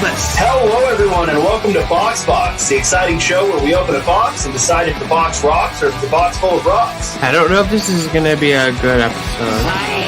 Christmas. Hello, everyone, and welcome to Box Box, the exciting show where we open a box and decide if the box rocks or if the box full of rocks. I don't know if this is going to be a good episode.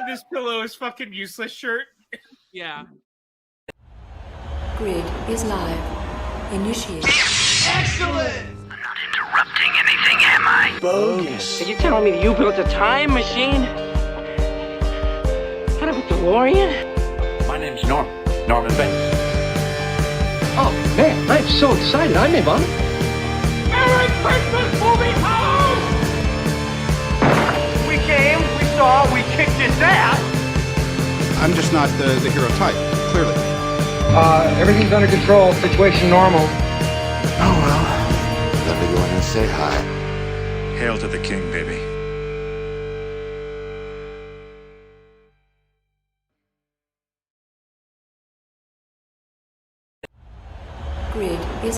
This pillow is fucking useless shirt. Yeah. Grid is live. Initiate. Excellent! I'm not interrupting anything, am I? Bogus. Are you telling me that you built a time machine? Kind of a DeLorean? My name's Norman Bates. Oh, man, I'm so excited. I'm in, Mom. Merry Christmas, movie home! We came, we saw, we kicked his ass. I'm just not the hero type, clearly. Everything's under control. Situation normal. Oh, well. Let me go in and say hi. Hail to the king, baby. Grid is.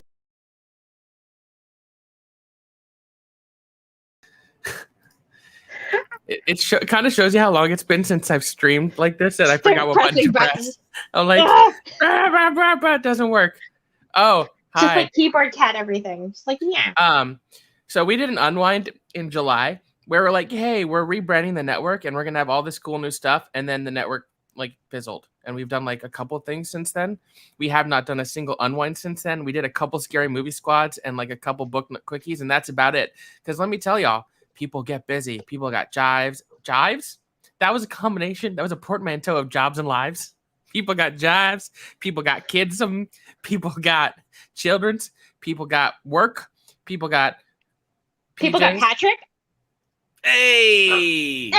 It kind of shows you how long it's been since I've streamed like this, and I forgot what button to press. I'm like, it doesn't work. Oh, hi. Just like keyboard cat everything. Just like, yeah. So we did an Unwind in July where we're like, hey, we're rebranding the network and we're gonna have all this cool new stuff, and then the network like fizzled. And we've done like a couple things since then. We have not done a single Unwind since then. We did a couple scary movie squads and like a couple book quickies, and that's about it. Because let me tell y'all, people get busy. People got jives. That was a combination. That was a portmanteau of jobs and lives. People got jives. People got kids. People got children's. People got work. People got Patrick. Hey!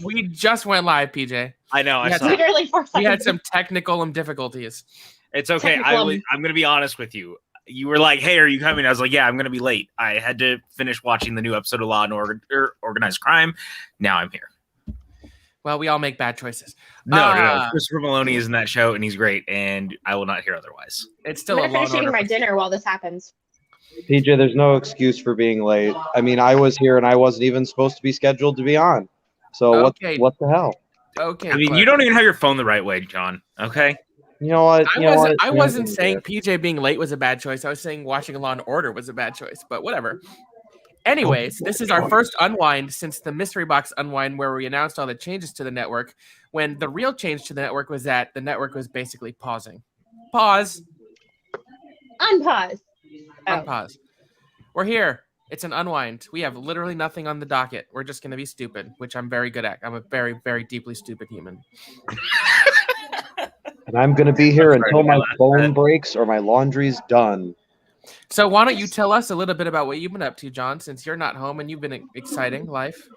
We just went live, PJ. I know. I saw. Literally 4 seconds. We had some technical difficulties. It's okay. I'm going to be honest with you. You were like, hey, are you coming? I was like, yeah, I'm going to be late. I had to finish watching the new episode of Law and Organized Crime. Now I'm here. Well, we all make bad choices. No. Christopher Maloney is in that show, and he's great, and I will not hear otherwise. It's still I'm going to finish eating my dinner while this happens. PJ, there's no excuse for being late. I mean, I was here, and I wasn't even supposed to be scheduled to be on. So okay. What the hell? Okay. I mean, you don't even have your phone the right way, John. Okay? You know what? I wasn't saying PJ being late was a bad choice. I was saying watching Law and Order was a bad choice, but whatever. Anyways, this is our first Unwind since the Mystery Box Unwind, where we announced all the changes to the network, when the real change to the network was that the network was basically pausing. Pause. Unpause. Unpause. We're here. It's an Unwind. We have literally nothing on the docket. We're just going to be stupid, which I'm very good at. I'm a very, very deeply stupid human. And I'm going to be here until my phone breaks or my laundry's done. So why don't you tell us a little bit about what you've been up to, John, since you're not home and you've been exciting life?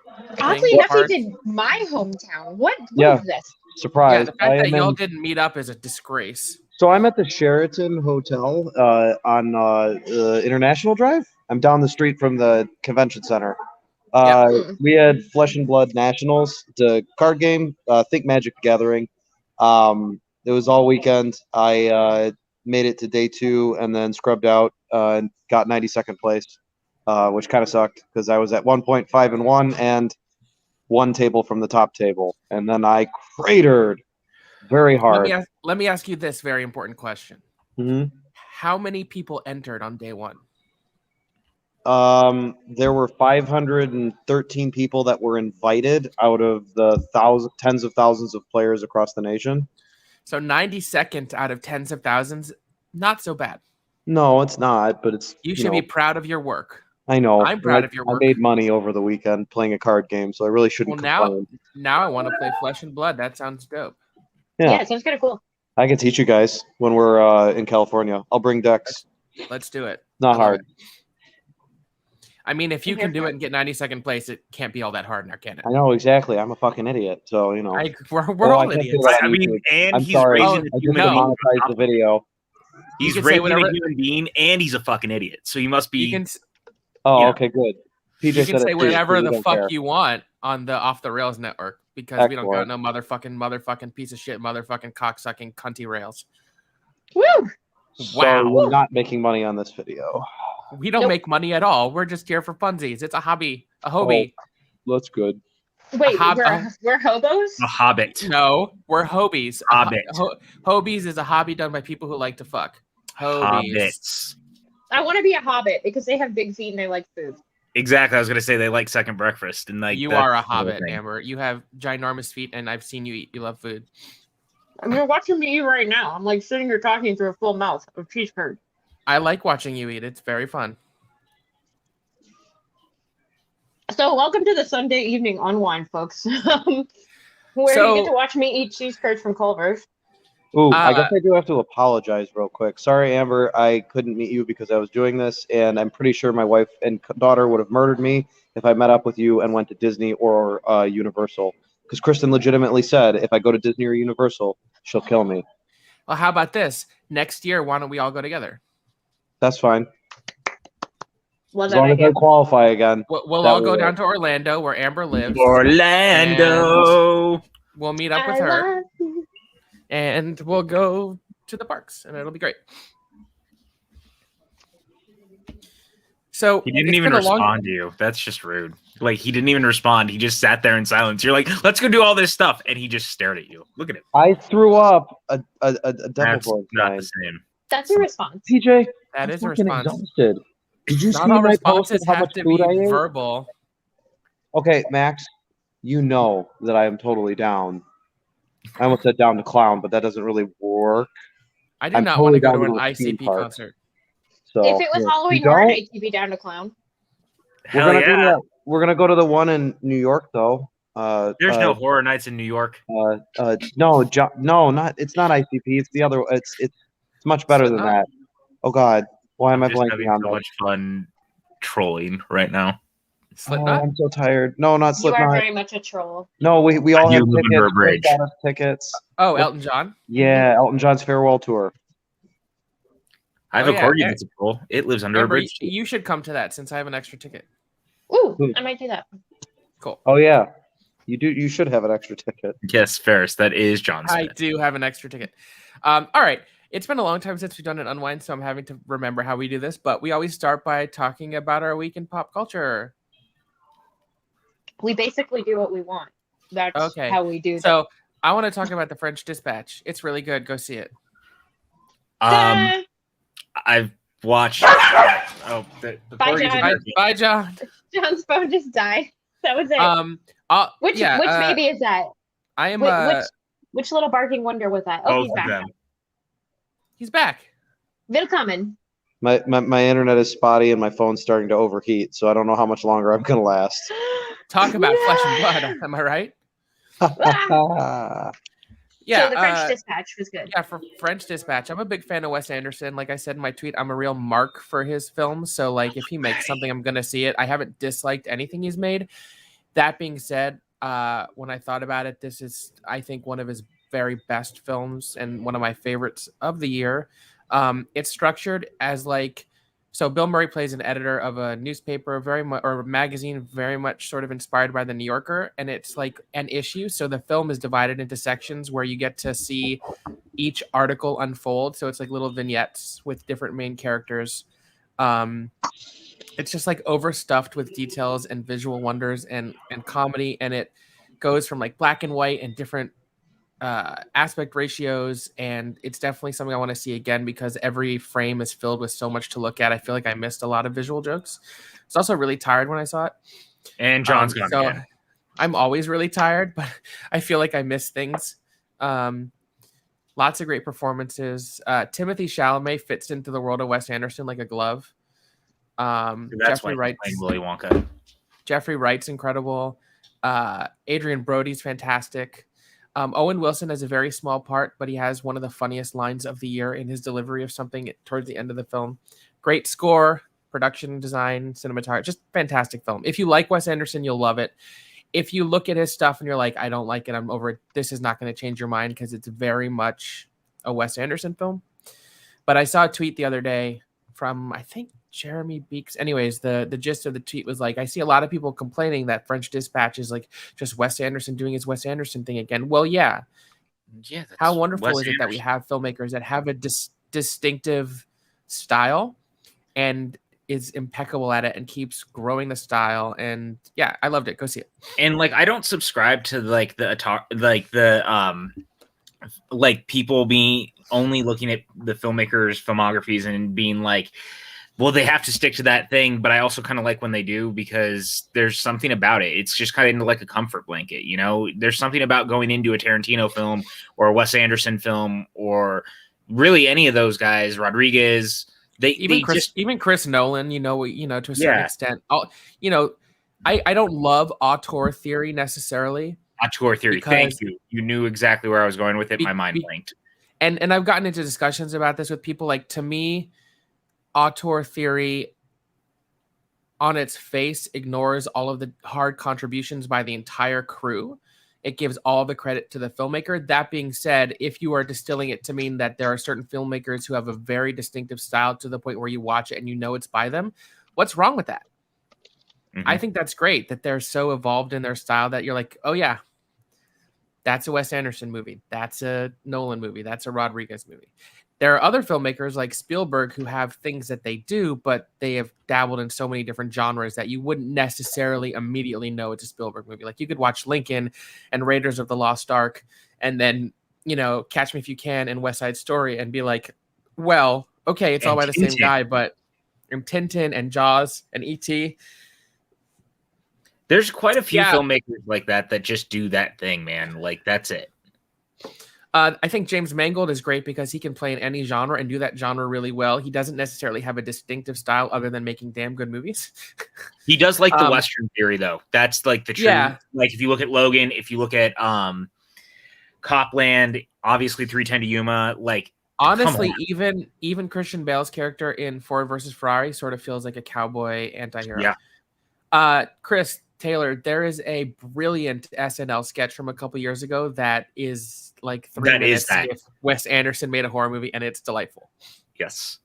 Oddly enough, you did my hometown. What is this? Surprise. Yeah, the fact that y'all didn't meet up is a disgrace. So I'm at the Sheraton Hotel on International Drive. I'm down the street from the convention center. We had Flesh and Blood Nationals, the card game, Think Magic Gathering. It was all weekend. I made it to day 2 and then scrubbed out and got 92nd place, which kind of sucked because I was at 1.5-1 and one table from the top table. And then I cratered very hard. Let me ask you this very important question. Mm-hmm. How many people entered on day 1? There were 513 people that were invited out of the tens of thousands of players across the nation. So 92nd out of tens of thousands, not so bad. No, it's not, but it's... You should be proud of your work. I know. I'm proud of your work. I made money over the weekend playing a card game, so I really shouldn't complain. Now I want to play Flesh and Blood. That sounds dope. Yeah, it sounds kind of cool. I can teach you guys when we're in California. I'll bring decks. Let's do it. Not hard. I mean, if you can do it and get 92nd place, it can't be all that hard now, can it? I know exactly. I'm a fucking idiot. So we're all idiots. I mean, and I'm he's sorry. raising I a just human demonetized the video. He's can say raising whatever- a human being, and he's a fucking idiot. So you must be. You can Okay, good. PJ you can said say it too, whatever so we the don't fuck care. you want on the Off the Rails network because we don't got Excellent. no motherfucking piece of shit, motherfucking cocksucking cunty rails. Woo! So Wow. we're not making money on this video. We don't make money at all. We're just here for funsies. It's a hobby, a hobby. That's good. Wait, we're hobos? A hobbit. No, we're hobies. Hobbit. Hobies is a hobby done by people who like to fuck. Hobies. Hobbits. I want to be a hobbit because they have big feet and they like food. Exactly. I was gonna say they like second breakfast and like You that's are a the whole hobbit, thing. Amber. You have ginormous feet, and I've seen you eat. You love food. I mean, you're watching me eat right now. I'm like sitting here talking through a full mouth of cheese curd. I like watching you eat. It's very fun. So, welcome to the Sunday evening unwind, folks. Where So- you get to watch me eat cheese curds from Culver's. Ooh, I guess I do have to apologize real quick. Sorry, Amber, I couldn't meet you because I was doing this, and I'm pretty sure my wife and daughter would have murdered me if I met up with you and went to Disney or Universal. Because Kristen legitimately said, if I go to Disney or Universal, she'll kill me. Well, how about this? Next year, why don't we all go together? That's fine. Love As that long as I idea. qualify again. We'll That all go will down work. to Orlando, where Amber lives. Orlando. We'll meet up with I her, love you. and we'll go to the parks, and it'll be great. So He didn't it's even been a long- respond to you. That's just rude. Like he didn't even respond. He just sat there in silence. You're like, let's go do all this stuff, and he just stared at you. Look at him. I threw up a That's devil not sign. the same. That's your response. PJ, That I'm is a fucking response. exhausted. Did you see Not all my post of responses how have much to food be I ate? verbal. Okay, Max, you know that I am totally down. I almost said down to clown, but that doesn't really work. I do I'm not want to totally go to down an to the theme ICP park. concert. So If it was yeah. Halloween You Horror don't? Night, you'd be down to clown. Hell yeah. We're gonna go to the one in New York though. There's no horror nights in New York. no, not it's not ICP. It's the other. It's much better than that. Oh God, why am I Just blanking having on so that? much fun trolling right now. Oh, Slipknot. I'm so tired. No, not You are Slipknot. very much a troll. No, we all I have do live under a tickets. bridge. Chris got us tickets. Oh, Elton John. Yeah, Elton John's farewell tour. I have Oh, a yeah. corgi that's a troll. It lives under a Amber, bridge. you should come to that since I have an extra ticket. Ooh, I might do that. Cool. Oh yeah, you do. You should have an extra ticket. Yes, Ferris. That is John I Smith. do have an extra ticket. All right. It's been a long time since we've done an unwind, so I'm having to remember how we do this. But we always start by talking about our week in pop culture. We basically do what we want. That's Okay. how we do So I want to talk about the French Dispatch. It's really good. Go see it. that. I've watched. Oh, the Bye, corgis John. are Bye, barking. bye, John. John's phone just died. That was it. Which which baby is that? I am. Which little barking wonder was that? Oh, Both he's of back. them. He's back. Willkommen. My internet is spotty and my phone's starting to overheat, so I don't know how much longer I'm gonna last. Talk about flesh and blood. Am I right? Yeah. So the French Dispatch was good. Yeah, for French Dispatch, I'm a big fan of Wes Anderson. Like I said in my tweet, I'm a real mark for his films. So, like, if he makes something, I'm gonna see it. I haven't disliked anything he's made. That being said, when I thought about it, this is, I think, one of his very best films and one of my favorites of the year. It's structured as like, so Bill Murray plays an editor of a newspaper, very much, or magazine, very much sort of inspired by the New Yorker, and it's like an issue. So the film is divided into sections where you get to see each article unfold. So it's like little vignettes with different main characters. It's just like overstuffed with details and visual wonders and comedy, and it goes from like black and white and different aspect ratios, and it's definitely something I want to see again because every frame is filled with so much to look at. I feel like I missed a lot of visual jokes. I was also really tired when I saw it. And John's gone so again. I'm always really tired, but I feel like I missed things. Lots of great performances. Timothy Chalamet fits into the world of Wes Anderson like a glove. That's why he's playing Willy Wonka. Jeffrey Wright's incredible. Adrian Brody's fantastic. Owen Wilson has a very small part, but he has one of the funniest lines of the year in his delivery of something towards the end of the film. Great score. production design, cinematography, just fantastic film. If you like Wes Anderson, you'll love it. If you look at his stuff and you're like, I don't like it, I'm over it, this is not going to change your mind because it's very much a Wes Anderson film. But I saw a tweet the other day from, I think, Jeremy Beeks. Anyways, the gist of the tweet was like, I see a lot of people complaining that French Dispatch is like just Wes Anderson doing his Wes Anderson thing again. Well, yeah. How wonderful is it that we have filmmakers that have a distinctive style and is impeccable at it and keeps growing the style. And yeah, I loved it. Go see it. And like, I don't subscribe to like like people being only looking at the filmmakers' filmographies and being like, well, they have to stick to that thing. But I also kind of like when they do, because there's something about it. It's just kind of like a comfort blanket, you know. There's something about going into a Tarantino film or a Wes Anderson film or really any of those guys, Rodriguez. Even Chris Nolan, to a certain extent. I don't love auteur theory necessarily. Auteur theory. Thank you. You knew exactly where I was going with it. My mind blanked. And I've gotten into discussions about this with people. Like, to me, auteur theory on its face ignores all of the hard contributions by the entire crew. It gives all the credit to the filmmaker. That being said, if you are distilling it to mean that there are certain filmmakers who have a very distinctive style to the point where you watch it and you know it's by them, what's wrong with that? Mm-hmm. I think that's great that they're so evolved in their style that you're like, oh yeah, that's a Wes Anderson movie. That's a Nolan movie. That's a Rodriguez movie. There are other filmmakers like Spielberg who have things that they do, but they have dabbled in so many different genres that you wouldn't necessarily immediately know it's a Spielberg movie. Like, you could watch Lincoln and Raiders of the Lost Ark and then, Catch Me If You Can and West Side Story and be like, well, okay, it's all by the same guy, but Tintin and Jaws and E.T. There's quite a few filmmakers like that just do that thing, man. Like, that's it. I think James Mangold is great because he can play in any genre and do that genre really well. He doesn't necessarily have a distinctive style other than making damn good movies. He does like the Western theory, though. That's like the truth. Yeah. Like, if you look at Logan, if you look at Copland, obviously 3:10 to Yuma, like, honestly, even Christian Bale's character in Ford versus Ferrari sort of feels like a cowboy anti-hero. Yeah. Chris Taylor, there is a brilliant SNL sketch from a couple years ago that is like 3 minutes if Wes Anderson made a horror movie, and it's delightful. Yes.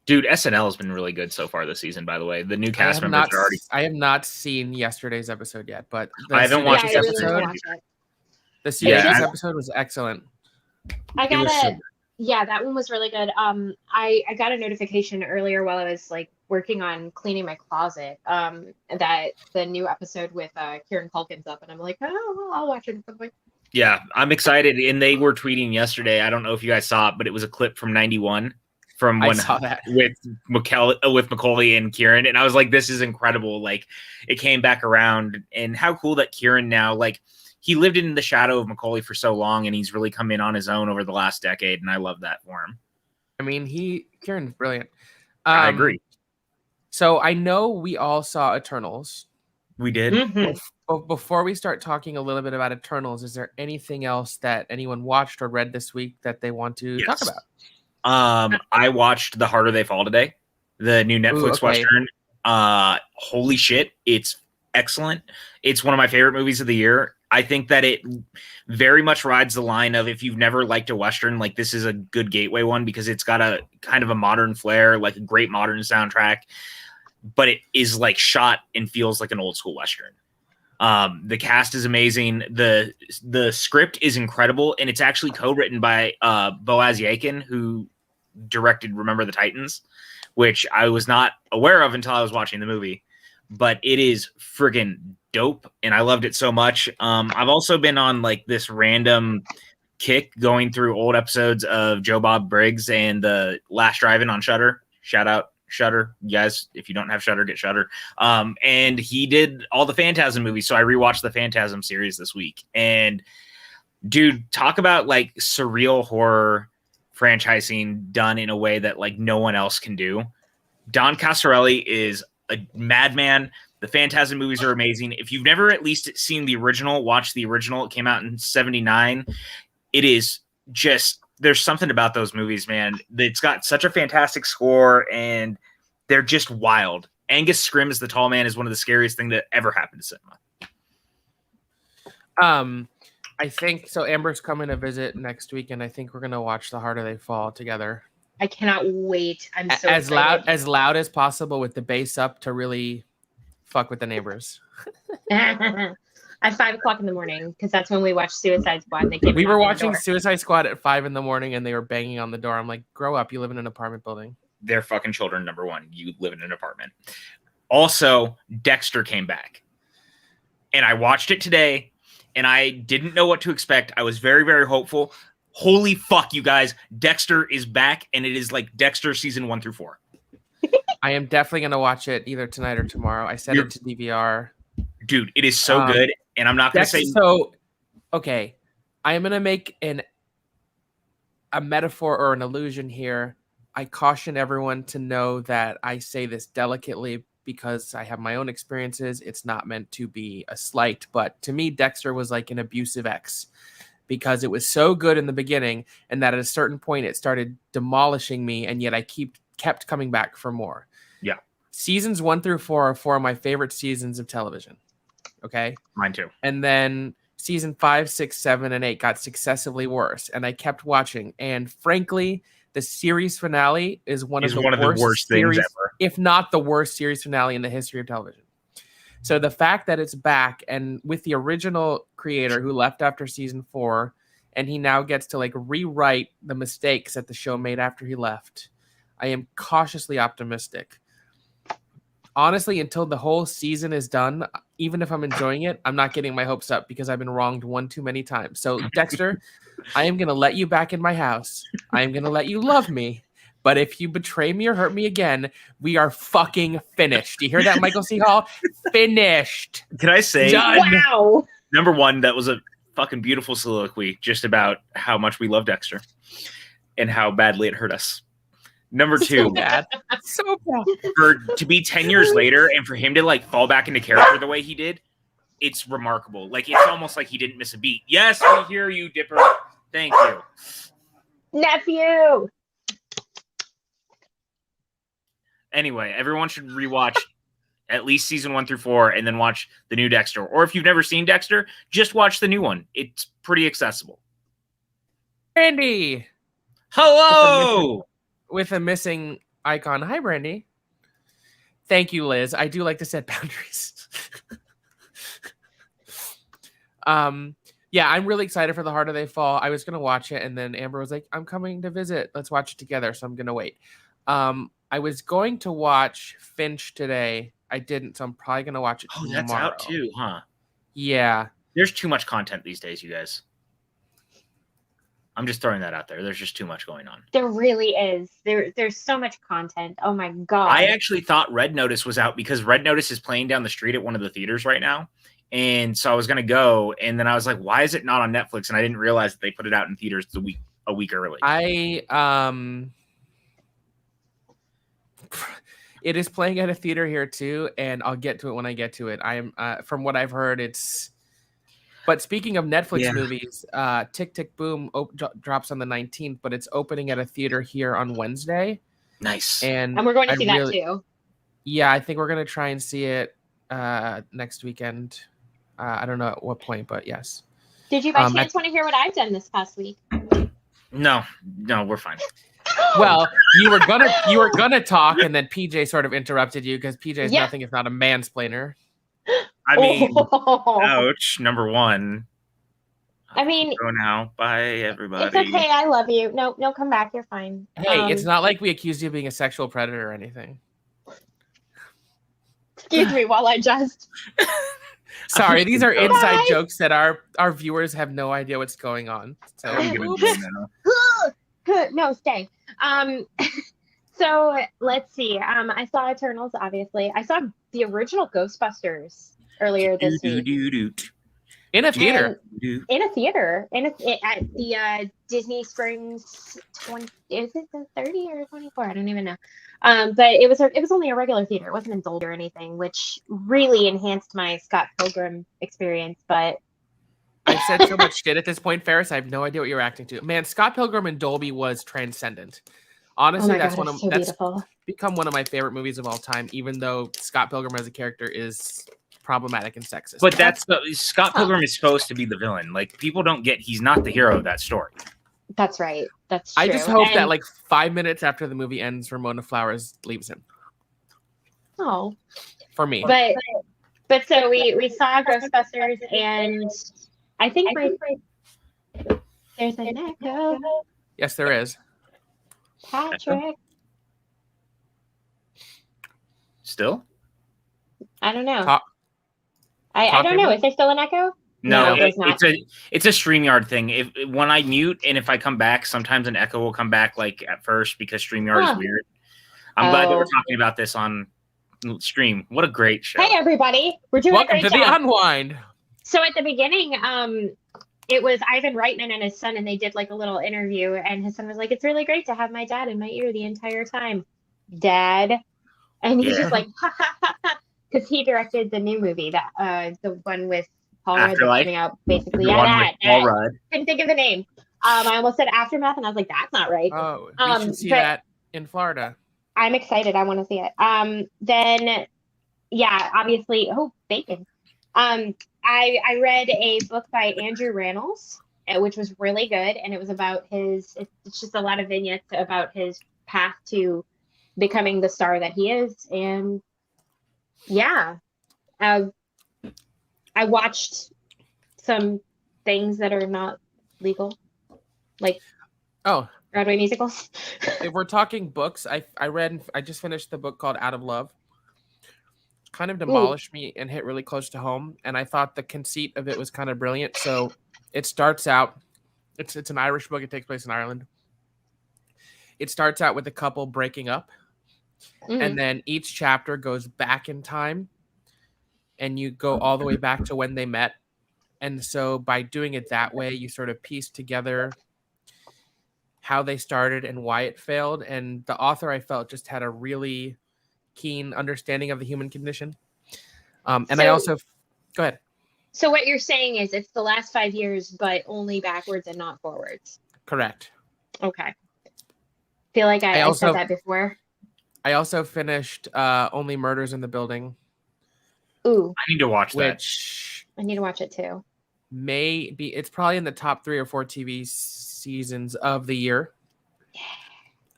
Dude, SNL has been really good so far this season, by the way. The new cast members are already... I have not seen yesterday's episode yet, but I haven't watched this episode. The CBS episode was excellent. That one was really good. I got a notification earlier while I was like working on cleaning my closet that the new episode with Kieran Culkin's up, and I'm like, oh, well, I'll watch it at some point. Yeah, I'm excited. And they were tweeting yesterday. I don't know if you guys saw it, but it was a clip from 91 from when I saw that with Macaulay and Kieran, and I was like, this is incredible. Like, it came back around, and how cool that Kieran now, like, he lived in the shadow of Macaulay for so long, and he's really come in on his own over the last decade, and I love that for him. I mean, Kieran's brilliant. I agree. So I know we all saw Eternals. We did. Mm-hmm. But before we start talking a little bit about Eternals, is there anything else that anyone watched or read this week that they want to talk about? I watched The Harder They Fall today, the new Netflix Western. Holy shit, it's excellent. It's one of my favorite movies of the year. I think that it very much rides the line of, if you've never liked a Western, like, this is a good gateway one because it's got a kind of a modern flair, like a great modern soundtrack, but it is like shot and feels like an old school Western. The cast is amazing. The script is incredible, and it's actually co-written by Boaz Yakin, who directed Remember the Titans, which I was not aware of until I was watching the movie. But it is friggin' dope, and I loved it so much. I've also been on like this random kick going through old episodes of Joe Bob Briggs and the Last Drive-In on Shudder. Shout out Shudder, you guys. If you don't have Shudder, get Shudder. And he did all the Phantasm movies, so I rewatched the Phantasm series this week. And dude, talk about like surreal horror franchising done in a way that like no one else can do. Don Casarelli is a madman. The Phantasm movies are amazing. If you've never at least seen the original, watch the original. It came out in 1979. It is just, there's something about those movies, man. It's got such a fantastic score, and They're just wild. Angus Scrimm as the tall man is one of the scariest things that ever happened to cinema. I think so. Amber's coming to visit next week, and I think we're gonna watch The Harder They Fall together. I cannot wait. I'm so as excited. loud as possible with the bass up to really fuck with the neighbors. At 5 o'clock in the morning, because that's when we watched Suicide Squad. And we were watching Suicide Squad at 5 in the morning, and they were banging on the door. I'm like, grow up! You live in an apartment building. They're fucking children. Number one, you live in an apartment. Also, Dexter came back, and I watched it today, and I didn't know what to expect. I was very, very hopeful. Holy fuck, you guys! Dexter is back, and it is like Dexter season 1 through 4. I am definitely gonna watch it either tonight or tomorrow. I set it to DVR. Dude, it is so good, and I'm not gonna say so. Okay, I am gonna make a metaphor or an allusion here. I caution everyone to know that I say this delicately because I have my own experiences. It's not meant to be a slight, but to me, Dexter was like an abusive ex because it was so good in the beginning, and that at a certain point it started demolishing me, and yet I kept coming back for more. Yeah. Seasons 1 through 4 are 4 of my favorite seasons of television. Okay. Mine too. And then season 5, 6, 7, and 8 got successively worse. And I kept watching. And frankly, the series finale is one of the worst things ever. If not the worst series finale in the history of television. So the fact that it's back and with the original creator who left after season 4, and he now gets to like rewrite the mistakes that the show made after he left, I am cautiously optimistic. Honestly, until the whole season is done, even if I'm enjoying it, I'm not getting my hopes up because I've been wronged one too many times. So, Dexter, I am going to let you back in my house. I am going to let you love me. But if you betray me or hurt me again, we are fucking finished. Do you hear that, Michael C. Hall? Finished. Can I say, wow. Number one, that was a fucking beautiful soliloquy just about how much we love Dexter and how badly it hurt us. Number two, so bad. To be 10 years later and for him to like fall back into character the way he did, it's remarkable. Like it's almost like he didn't miss a beat. Yes, we hear you, Dipper. Thank you, nephew. Anyway, everyone should rewatch at least season 1 through 4 and then watch the new Dexter. Or if you've never seen Dexter, just watch the new one. It's pretty accessible. Brandy. Hello. With a missing icon. Hi, Brandy. Thank you, Liz. I do like to set boundaries. Yeah, I'm really excited for The Harder They Fall. I was going to watch it, and then Amber was like, I'm coming to visit. Let's watch it together, so I'm going to wait. I was going to watch Finch today. I didn't, so I'm probably going to watch it tomorrow. That's out too, huh? Yeah. There's too much content these days, you guys. I'm just throwing that out there. There's just too much going on. There really is. There's so much content. Oh my god. I actually thought Red Notice was out because Red Notice is playing down the street at one of the theaters right now. And so I was gonna go, and then I was like, why is it not on Netflix? And I didn't realize that they put it out in theaters a week early. It is playing at a theater here too, and I'll get to it when I get to it. I am from what I've heard, it's. But speaking of Netflix movies, Tick Tick Boom drops on the 19th, but it's opening at a theater here on Wednesday. Nice. And we're going to see that too. Yeah, I think we're going to try and see it next weekend. I don't know at what point, but yes. Did you by chance want to hear what I've done this past week? No, we're fine. Well, you were gonna talk, and then PJ sort of interrupted you because PJ is nothing if not a mansplainer. I mean, ouch. Number one. I mean, go now. Bye, everybody. It's okay. I love you. No, come back. You're fine. Hey, it's not like we accused you of being a sexual predator or anything. Excuse me while I just. Sorry, these are inside jokes that our viewers have no idea what's going on. So I'm gonna do now. No, stay. So let's see. I saw Eternals, obviously. I saw the original Ghostbusters earlier this week. In a theater. At the Disney Springs 20. Is it the 30 or 24? I don't even know. But it was only a regular theater. It wasn't in Dolby or anything, which really enhanced my Scott Pilgrim experience. But I've said so much shit at this point, Ferris. I have no idea what you're acting to. Man, Scott Pilgrim in Dolby was transcendent. Honestly, Oh my that's God, it's so beautiful. become one of my favorite movies of all time, even though Scott Pilgrim as a character is problematic and sexist. But Scott Pilgrim is supposed to be the villain. Like, people don't get he's not the hero of that story. That's right. That's true. I just hope that like 5 minutes after the movie ends, Ramona Flowers leaves him. Oh, for me. But so we saw Ghostbusters, and I think there's an echo. Yes, there is. Patrick. Still? I don't know. I don't know. Is there still an echo? No, it's a StreamYard thing. When I mute and if I come back, sometimes an echo will come back like at first because StreamYard is weird. I'm glad that we're talking about this on stream. What a great show. Hey everybody. We're doing Welcome a great to job. the Unwind. So at the beginning, it was Ivan Reitman and his son, and they did like a little interview, and his son was like, "It's really great to have my dad in my ear the entire time." Dad. And he's just like, ha ha ha ha, because he directed the new movie, that the one with Paul Rudd that's coming out, basically. Paul Rudd. Couldn't think of the name. I almost said Aftermath, and I was like, that's not right. Oh, you should see that in Florida. I'm excited. I want to see it. Then, yeah, obviously, bacon. I read a book by Andrew Rannells, which was really good, and it was about it's just a lot of vignettes about his path to becoming the star that he is. And yeah, I watched some things that are not legal, like Broadway musicals. If we're talking books, I just finished the book called Out of Love. Kind of demolished me and hit really close to home, and I thought the conceit of it was kind of brilliant. So it starts out, it's an Irish book. It takes place in Ireland. It starts out with a couple breaking up, and then each chapter goes back in time, and you go all the way back to when they met. And so by doing it that way, you sort of piece together how they started and why it failed. And the author, I felt, just had a really keen understanding of the human condition. I also go ahead. So what you're saying is it's the last 5 years, but only backwards and not forwards. Correct. Okay. Feel like I said that before. I also finished Only Murders in the Building. Ooh. I need to watch that. I need to watch it too. It's probably in the top 3 or 4 TV seasons of the year.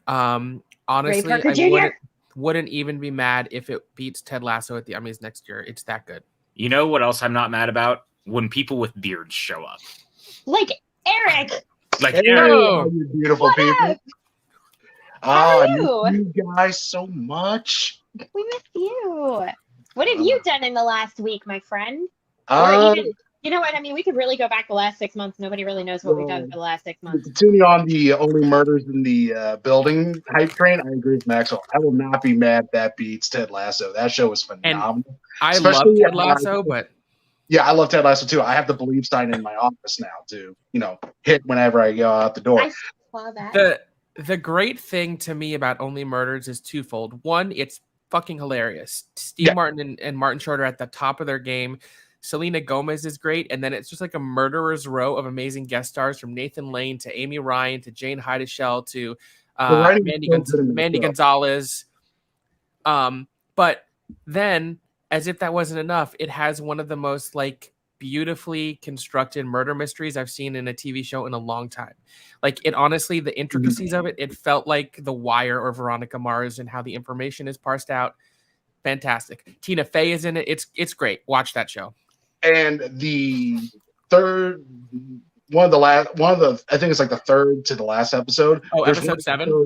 Honestly, I wouldn't even be mad if it beats Ted Lasso at the Emmys next year. It's that good. You know what else I'm not mad about? When people with beards show up. Like Eric. Like Eric. Eric. You beautiful What people. up? I miss you guys so much. We miss you. What have you done in the last week, my friend? Or even, you know what? I mean, we could really go back the last 6 months. Nobody really knows what we've done for the last 6 months. Continuing on the Only Murders in the Building hype train, I agree with Maxwell. I will not be mad that beats Ted Lasso. That show was phenomenal. And I love Ted Lasso, but yeah, I love Ted Lasso too. I have the Believe sign in my office now to, hit whenever I go out the door. I saw that. The great thing to me about Only Murders is twofold. One, it's fucking hilarious. Steve Martin and Martin Short are at the top of their game. Selena Gomez is great. And then it's just like a murderer's row of amazing guest stars, from Nathan Lane to Amy Ryan to Jane Heideshell to Mandy Gonzalez. But then, as if that wasn't enough, it has one of the most beautifully constructed murder mysteries I've seen in a TV show in a long time. Honestly, the intricacies of it felt like The Wire or Veronica Mars, and how the information is parsed out. Fantastic. Tina Fey is in it. It's great. Watch that show. And the third, I think it's like the third to the last episode. Oh, episode 7?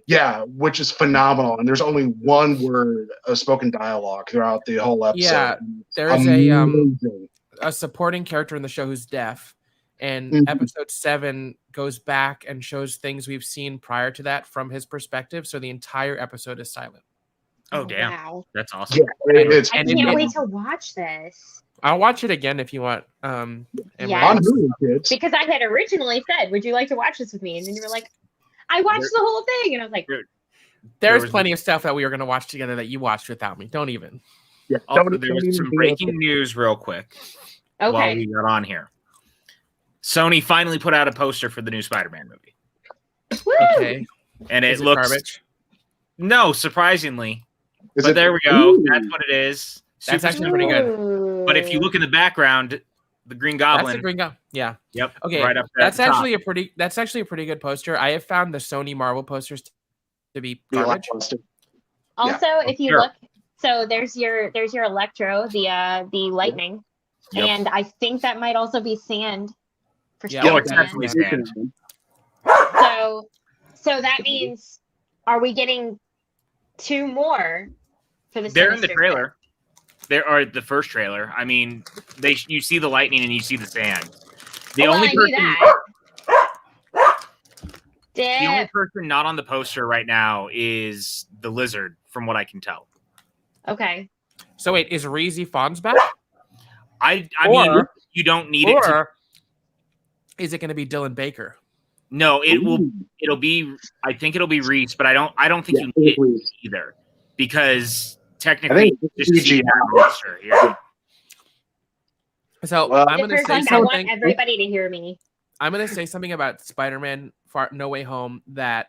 Yeah, which is phenomenal. And there's only one word of spoken dialogue throughout the whole episode. Yeah, there's a supporting character in the show who's deaf. And episode 7 goes back and shows things we've seen prior to that from his perspective. So the entire episode is silent. Oh, damn. Wow. That's awesome. Yeah, I can't wait to watch this. I'll watch it again if you want. Yeah, because I had originally said, would you like to watch this with me? And then you were like, I watched the whole thing. And I was like, there's plenty of stuff that we were going to watch together that you watched without me. Don't even. Yeah, there was some breaking news real quick while we got on here. Sony finally put out a poster for the new Spider-Man movie. Woo! Okay. and Is it it looks garbage? no, surprisingly. Is But it- there we go. Ooh. That's what it is. That's Super actually pretty good. Ooh. But if you look in the background, the Green Goblin. That's the Green Goblin. Yeah. Yep. Okay. Right up there. That's actually a pretty good poster. I have found the Sony Marvel posters to be garbage. Also, if you Sure. look, so there's your Electro, the lightning, Yep. and I think that might also be sand for Yeah, Oh, Spider-Man. it's definitely sand. So that means, are we getting 2 more for the? They're in the Sinister trailer. There are the first trailer. I mean, you see the lightning and you see the sand. The Well, only I knew person, that. the only Damn. person not on the poster right now is the lizard, from what I can tell. Okay. So wait, is Reezy Fonz back? I mean, Or- you don't need it to. Or is it going to be Dylan Baker? No, it'll be. I think it'll be Reese, but I don't think you need it either, because technically, just CGI monster. Yeah. So Well, I'm going to say I want something. everybody to hear me. I'm going to say something about Spider-Man Far No Way Home that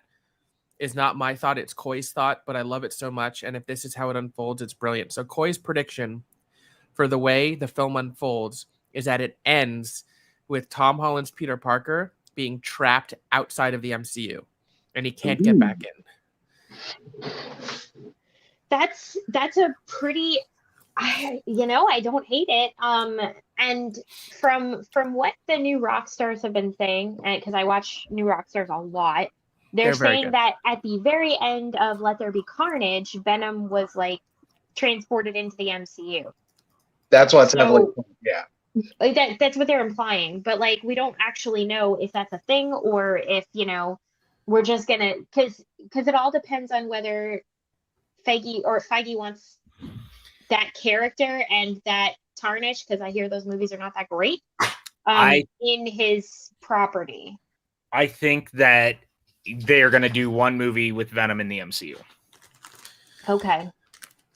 is not my thought. It's Koi's thought, but I love it so much. And if this is how it unfolds, it's brilliant. So Koi's prediction for the way the film unfolds is that it ends with Tom Holland's Peter Parker being trapped outside of the MCU, and he can't get back in. That's a pretty, I don't hate it. And from what the new rock stars have been saying, because I watch new rock stars a lot, they're very saying good. that at the very end of Let There Be Carnage, Venom was like transported into the MCU. That's what's heavily. Yeah. Like that's what they're implying, but like we don't actually know if that's a thing or if we're just gonna because it all depends on whether Feige wants that character and that tarnish, because I hear those movies are not that great in his property. I think that they're going to do one movie with Venom in the MCU. Okay.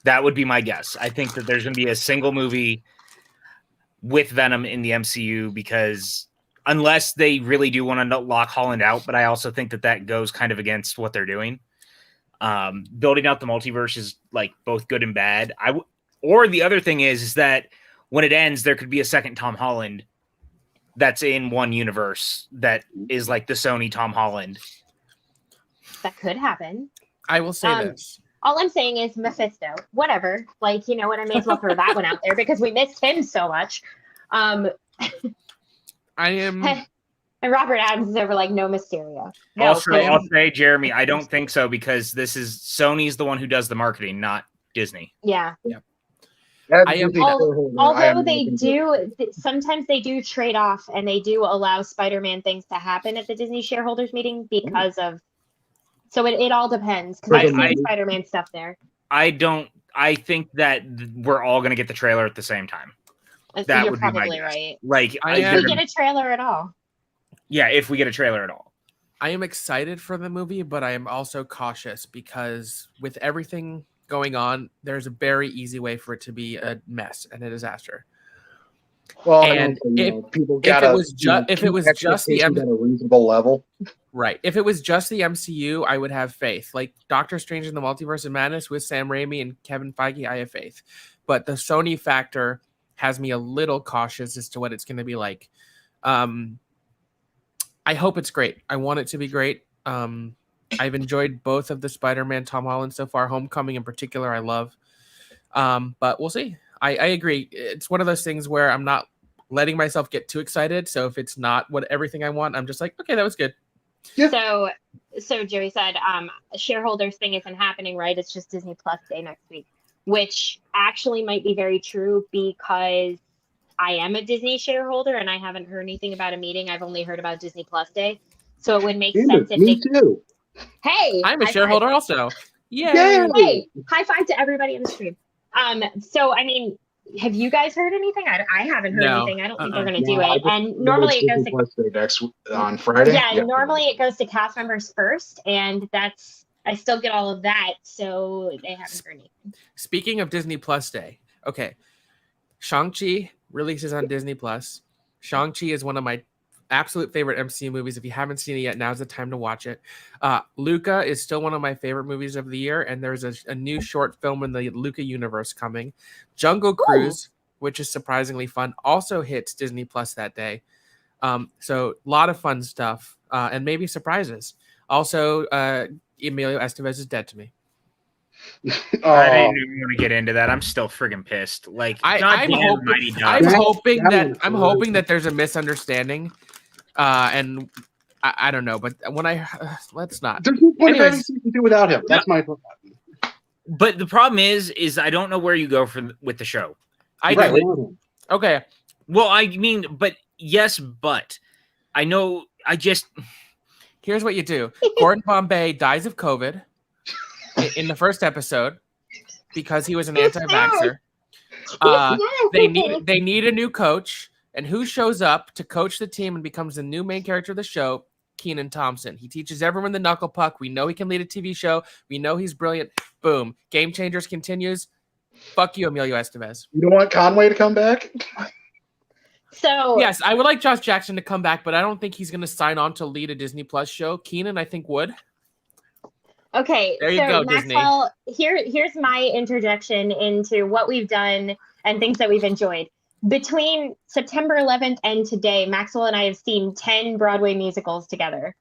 That would be my guess. I think that there's going to be a single movie with Venom in the MCU, because unless they really do want to lock Holland out, but I also think that goes kind of against what they're doing. Building out the multiverse is like both good and bad. Or the other thing is that when it ends, there could be a second Tom Holland that's in one universe that is like the Sony Tom Holland. That could happen. I will say this. All I'm saying is Mephisto, whatever. Like, you know what? I may as well throw that one out there because we missed him so much. I am. And Robert Adams is over like no Mysterio. No, Also, I'll say, Jeremy, I don't think so, because this is Sony's the one who does the marketing, not Disney. Yeah. Although they do, sometimes they do trade off and they do allow Spider-Man things to happen at the Disney shareholders meeting because of. So it all depends, because I've seen Spider-Man stuff there. I think that we're all going to get the trailer at the same time. That You're would be my probably guess. right. Like, if we get a trailer at all. Yeah, if we get a trailer at all. I am excited for the movie, but I am also cautious because with everything going on, there's a very easy way for it to be a mess and a disaster. Well, and people if it was just the at a reasonable level, right? If it was just the MCU, I would have faith. Like Doctor Strange in the Multiverse of Madness with Sam Raimi and Kevin Feige, I have faith. But the Sony factor has me a little cautious as to what it's going to be like. I hope it's great. I want it to be great. I've enjoyed both of the Spider-Man Tom Holland so far. Homecoming in particular, I love. But we'll see. I agree. It's one of those things where I'm not letting myself get too excited. So if it's not everything I want, I'm just like, okay, that was good. Yeah. So Joey said, shareholders thing isn't happening, right? It's just Disney Plus Day next week, which actually might be very true because I am a Disney shareholder and I haven't heard anything about a meeting. I've only heard about Disney Plus Day. So it would make sense if me too. Hey, I'm a shareholder also. Yay. Hey, high five to everybody in the stream. So I mean, have you guys heard anything? I haven't heard anything. I don't think they're going to do it. And normally it goes to on Friday. Yeah, normally it goes to cast members first, and I still get all of that. So they haven't heard anything. Speaking of Disney Plus Day, okay, Shang-Chi releases on Disney Plus. Shang-Chi is one of my absolute favorite MCU movies. If you haven't seen it yet, now's the time to watch it. Luca is still one of my favorite movies of the year, and there's a new short film in the Luca universe coming. Jungle Cruise, which is surprisingly fun, also hits Disney Plus that day. So a lot of fun stuff, and maybe surprises. Also, Emilio Estevez is dead to me. I didn't even want to get into that. I'm still friggin' pissed. Like, I'm hoping that there's a misunderstanding, and I don't know. But when let's not. There's no point of having season 2 without him. That's my problem. But the problem is I don't know where you go with the show. Okay. Well, I mean, but I know. Here's what you do. Gordon Bombay dies of COVID in the first episode because he was an anti-vaxxer. They need a new coach, and who shows up to coach the team and becomes the new main character of the show? Kenan Thompson. He teaches everyone the knuckle puck. We know he can lead a TV show. We know he's brilliant. Boom. Game Changers continues. Fuck you, Emilio Estevez. You don't want Conway to come back? So yes, I would like Josh Jackson to come back, but I don't think he's going to sign on to lead a Disney Plus show. Kenan, I think, would. Okay, there you go, Maxwell, Disney. Here's my interjection into what we've done and things that we've enjoyed. Between September 11th and today, Maxwell and I have seen 10 Broadway musicals together.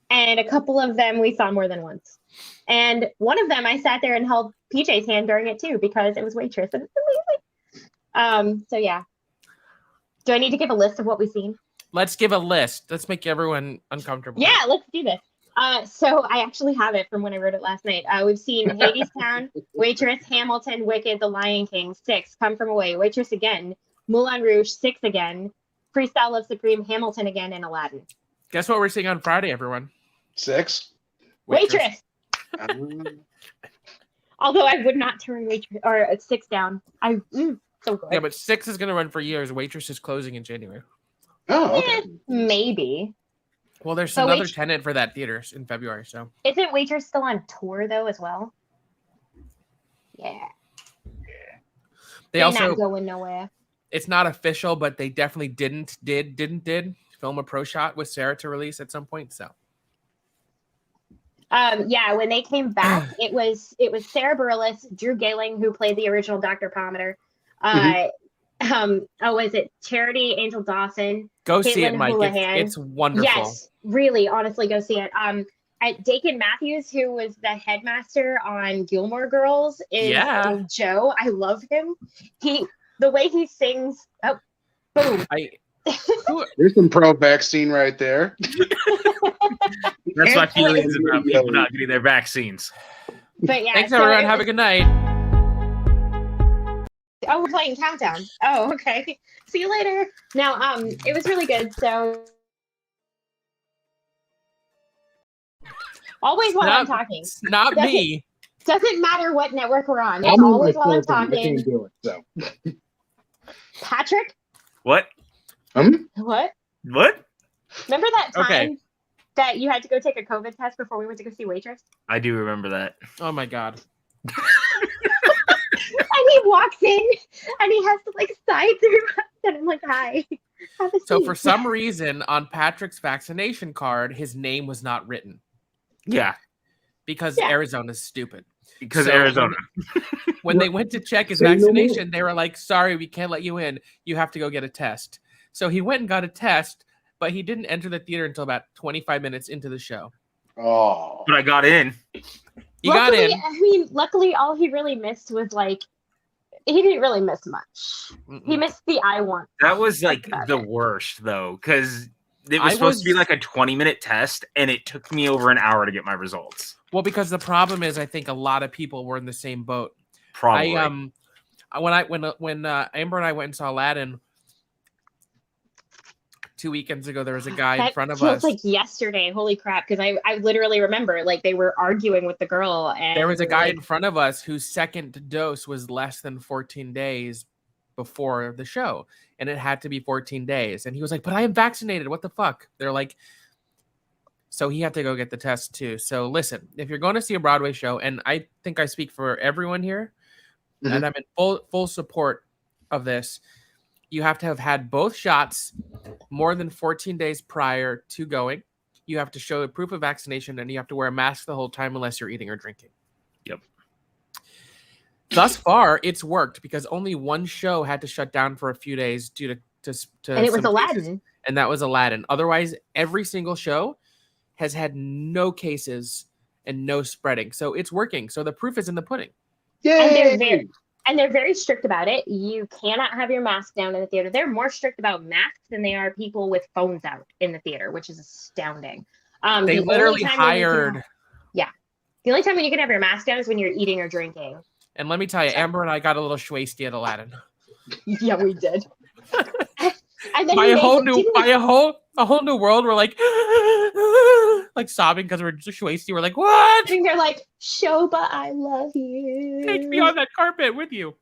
And a couple of them we saw more than once. And one of them I sat there and held PJ's hand during it too, because it was Waitress and it's amazing. So yeah. Do I need to give a list of what we've seen? Let's give a list. Let's make everyone uncomfortable. Yeah, let's do this. So I actually have it from when I wrote it last night. We've seen Hadestown, Waitress, Hamilton, Wicked, The Lion King, 6, Come From Away, Waitress again, Moulin Rouge, 6 again, Freestyle Love Supreme, Hamilton again, and Aladdin. Guess what we're seeing on Friday, everyone? 6. Waitress. Although I would not turn Waitress or 6 down. So good. Yeah, but 6 is going to run for years. Waitress is closing in January. Oh, okay. Maybe. Well, there's another tenant for that theater in February. So isn't Waitress still on tour though as well? Yeah. They also not going nowhere. It's not official, but they definitely didn't film a pro shot with Sarah to release at some point. So. Yeah, when they came back, it was Sarah Bareilles, Drew Gehling, who played the original Dr. Pomander. Is it Charity Angel Dawson? Go Caitlin see it, Mike. It's wonderful. Yes, really, honestly, go see it. Dakin Matthews, who was the headmaster on Gilmore Girls, is Joe. I love him. The way he sings. Oh, boom. There's some pro-vaccine right there. That's my feelings about people not getting their vaccines. But yeah, thanks everyone. Have a good night. Oh, we're playing Countdown. Oh, okay. See you later. Now, it was really good. So always while I'm talking. Not me. Doesn't matter what network we're on. It's always while I'm talking. I can't do it, so. Patrick? What? What? Remember that time that you had to go take a COVID test before we went to go see Waitress? I do remember that. Oh my God. And he walks in and he has to side through us, and I'm like, hi. So for some reason on Patrick's vaccination card, his name was not written. Yeah. Because Arizona's stupid. Because Arizona. When they went to check his vaccination, they were like, sorry, we can't let you in. You have to go get a test. So he went and got a test, but he didn't enter the theater until about 25 minutes into the show. Oh. But I got in. He got in. I mean, luckily, all he really missed was he didn't really miss much. He missed the I want. That was the worst though, because it was supposed to be a 20-minute test, and it took me over an hour to get my results. Well, because the problem is, I think a lot of people were in the same boat. Probably. When Amber and I went and saw Aladdin 2 weekends ago, there was a guy in front of us. That feels like yesterday. Holy crap! Because I literally remember they were arguing with the girl, and there was a guy in front of us whose second dose was less than 14 days before the show, and it had to be 14 days. And he was like, "But I am vaccinated. What the fuck?" They're like, so he had to go get the test too. So listen, if you're going to see a Broadway show, and I think I speak for everyone here, and I'm in full support of this. You have to have had both shots more than 14 days prior to going. You have to show a proof of vaccination, and you have to wear a mask the whole time unless you're eating or drinking. Yep. Thus far, it's worked because only one show had to shut down for a few days due to And it was some Aladdin. cases, and that was Aladdin. Otherwise, every single show has had no cases and no spreading. So it's working. So the proof is in the pudding. And they're very strict about it. You cannot have your mask down in the theater. They're more strict about masks than they are people with phones out in the theater, which is astounding. They literally hired. The only time when you can have your mask down is when you're eating or drinking. And let me tell you, Amber and I got a little schwasty at Aladdin. Yeah, we did. And then By a whole new world, we're like sobbing because we're just schwasty. We're like, what? And they're like, Shoba, I love you. Take me on that carpet with you.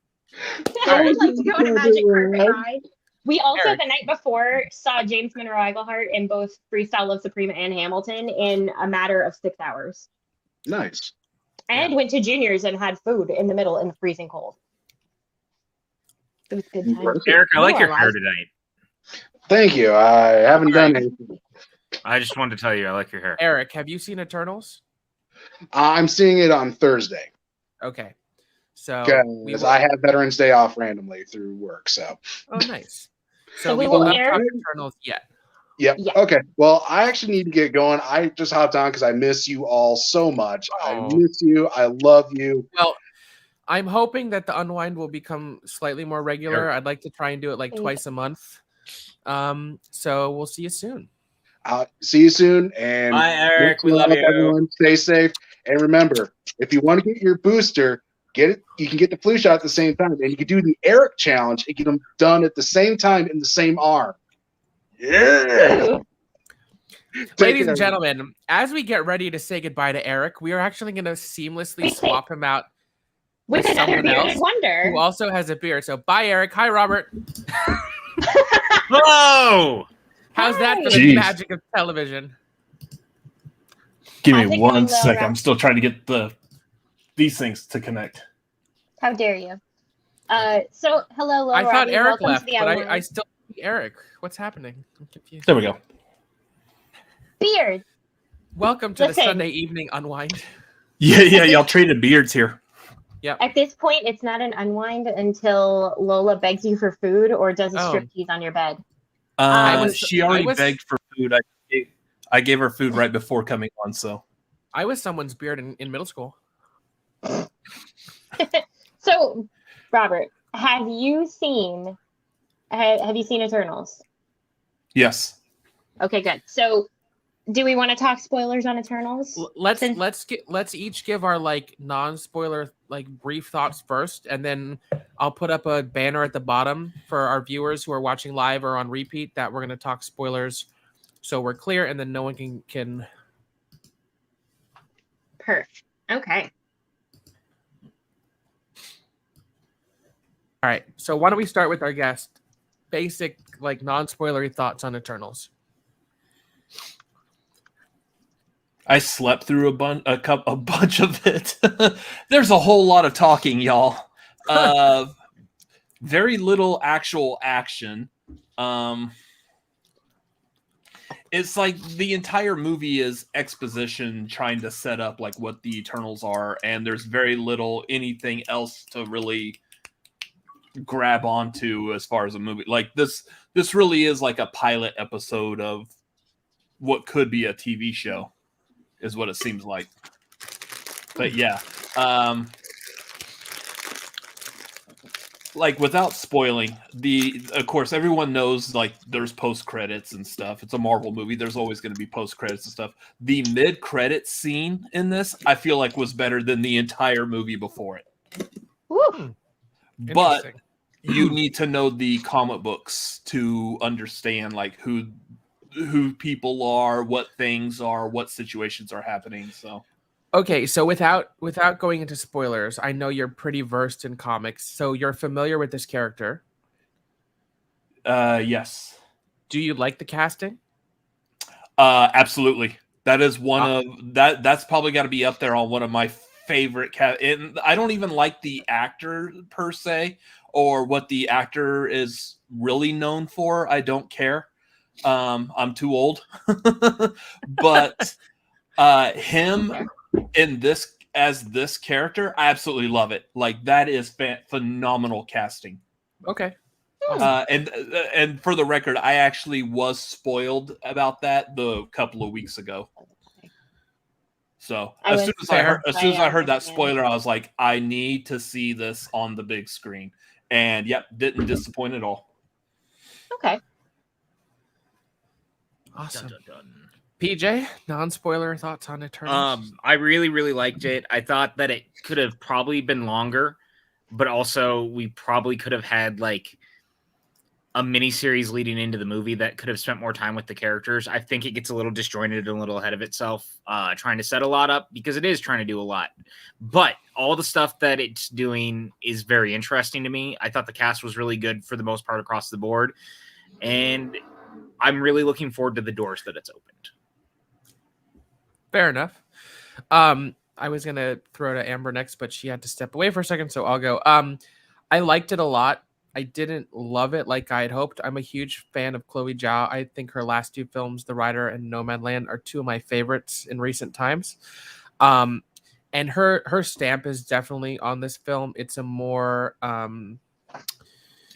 I would like to go on a magic carpet ride. We also, Eric. the night before, saw James Monroe Iglehart in both Freestyle Love Supreme and Hamilton in a matter of 6 hours. Nice. And went to Junior's and had food in the middle in the freezing cold. It was a good time. Eric, I like your hair tonight. Thank you. I haven't done anything. I just wanted to tell you I like your hair. Eric, have you seen Eternals? I'm seeing it on Thursday. Okay. So Because I have Veterans Day off randomly through work. So. Oh, nice. So we we will will not air- talk Eternals yet. Yep. Yeah. Okay. Well, I actually need to get going. I just hopped on because I miss you all so much. I miss you. I love you. Well, I'm hoping that the Unwind will become slightly more regular. I'd like to try and do it like twice a month. So we'll see you soon. I'll see you soon. And bye, Eric. We much love you. Everyone, stay safe. And remember, if you want to get your booster, get it. You can get the flu shot at the same time, and you can do the Eric challenge and get them done at the same time in the same arm. Yeah. Ladies and gentlemen, as we get ready to say goodbye to Eric, we are actually going to seamlessly swap him out with another someone bearded else wonder who also has a beard. So bye, Eric. Hi, Robert. Hello. How's that for the Jeez. magic of television? Give How's me it one going, Lil second. Rob? I'm still trying to get these things to connect. How dare you? So hello, I thought Robbie. Eric Welcome left, to the but Unwind. I still see Eric. What's happening? I'm confused. There we go. Beard. Welcome to the Listen. Sunday evening Unwind. Yeah. Y'all traded beards here. Yep. At this point, it's not an unwind until Lola begs you for food or does a Oh. striptease on your bed. She already begged for food. I gave her food right before coming on. So I was someone's beard in middle school. So, Robert, have you seen Eternals? yes. Okay, good. So, do we want to talk spoilers on Eternals? Let's each give our like non-spoiler like brief thoughts first, and then I'll put up a banner at the bottom for our viewers who are watching live or on repeat that we're going to talk spoilers, so we're clear, and then no one can. Perfect. Okay. All right. So why don't we start with our guest? Basic like non-spoilery thoughts on Eternals. I slept through a bunch of it. There's a whole lot of talking, y'all. Very little actual action. It's like the entire movie is exposition trying to set up like what the Eternals are, and there's very little anything else to really grab onto as far as a movie. Like this really is like a pilot episode of what could be a TV show. Is what it seems like. But yeah, like without spoiling, of course everyone knows like there's post credits and stuff. It's a Marvel movie. There's always going to be post credits and stuff. The mid credits scene in this, I feel like was better than the entire movie before it. Woo. But you need to know the comic books to understand like who people are, what things are, what situations are happening. So okay, so without going into spoilers, I know you're pretty versed in comics, so you're familiar with this character. Yes. Do you like the casting? Absolutely. That is one of that's probably got to be up there on one of my favorite cat. And I don't even like the actor per se or what the actor is really known for. I don't care. I'm too old. But him in this as this character, I absolutely love it. Like that is phenomenal casting. Okay. And for the record, I actually was spoiled about that the couple of weeks ago. So as soon as I heard that spoiler, I was like, I need to see this on the big screen. And yep, didn't disappoint at all. Okay. Awesome. PJ, non-spoiler thoughts on Eternals? I really, really liked it. I thought that it could have probably been longer, but also we probably could have had like a mini series leading into the movie that could have spent more time with the characters. I think it gets a little disjointed and a little ahead of itself, trying to set a lot up because it is trying to do a lot. But all the stuff that it's doing is very interesting to me. I thought the cast was really good for the most part across the board. And I'm really looking forward to the doors that it's opened. Fair enough. I was going to throw to Amber next, but she had to step away for a second, so I'll go. I liked it a lot. I didn't love it like I had hoped. I'm a huge fan of Chloe Zhao. I think her last two films, The Rider and Nomadland, are two of my favorites in recent times. And her stamp is definitely on this film. It's a more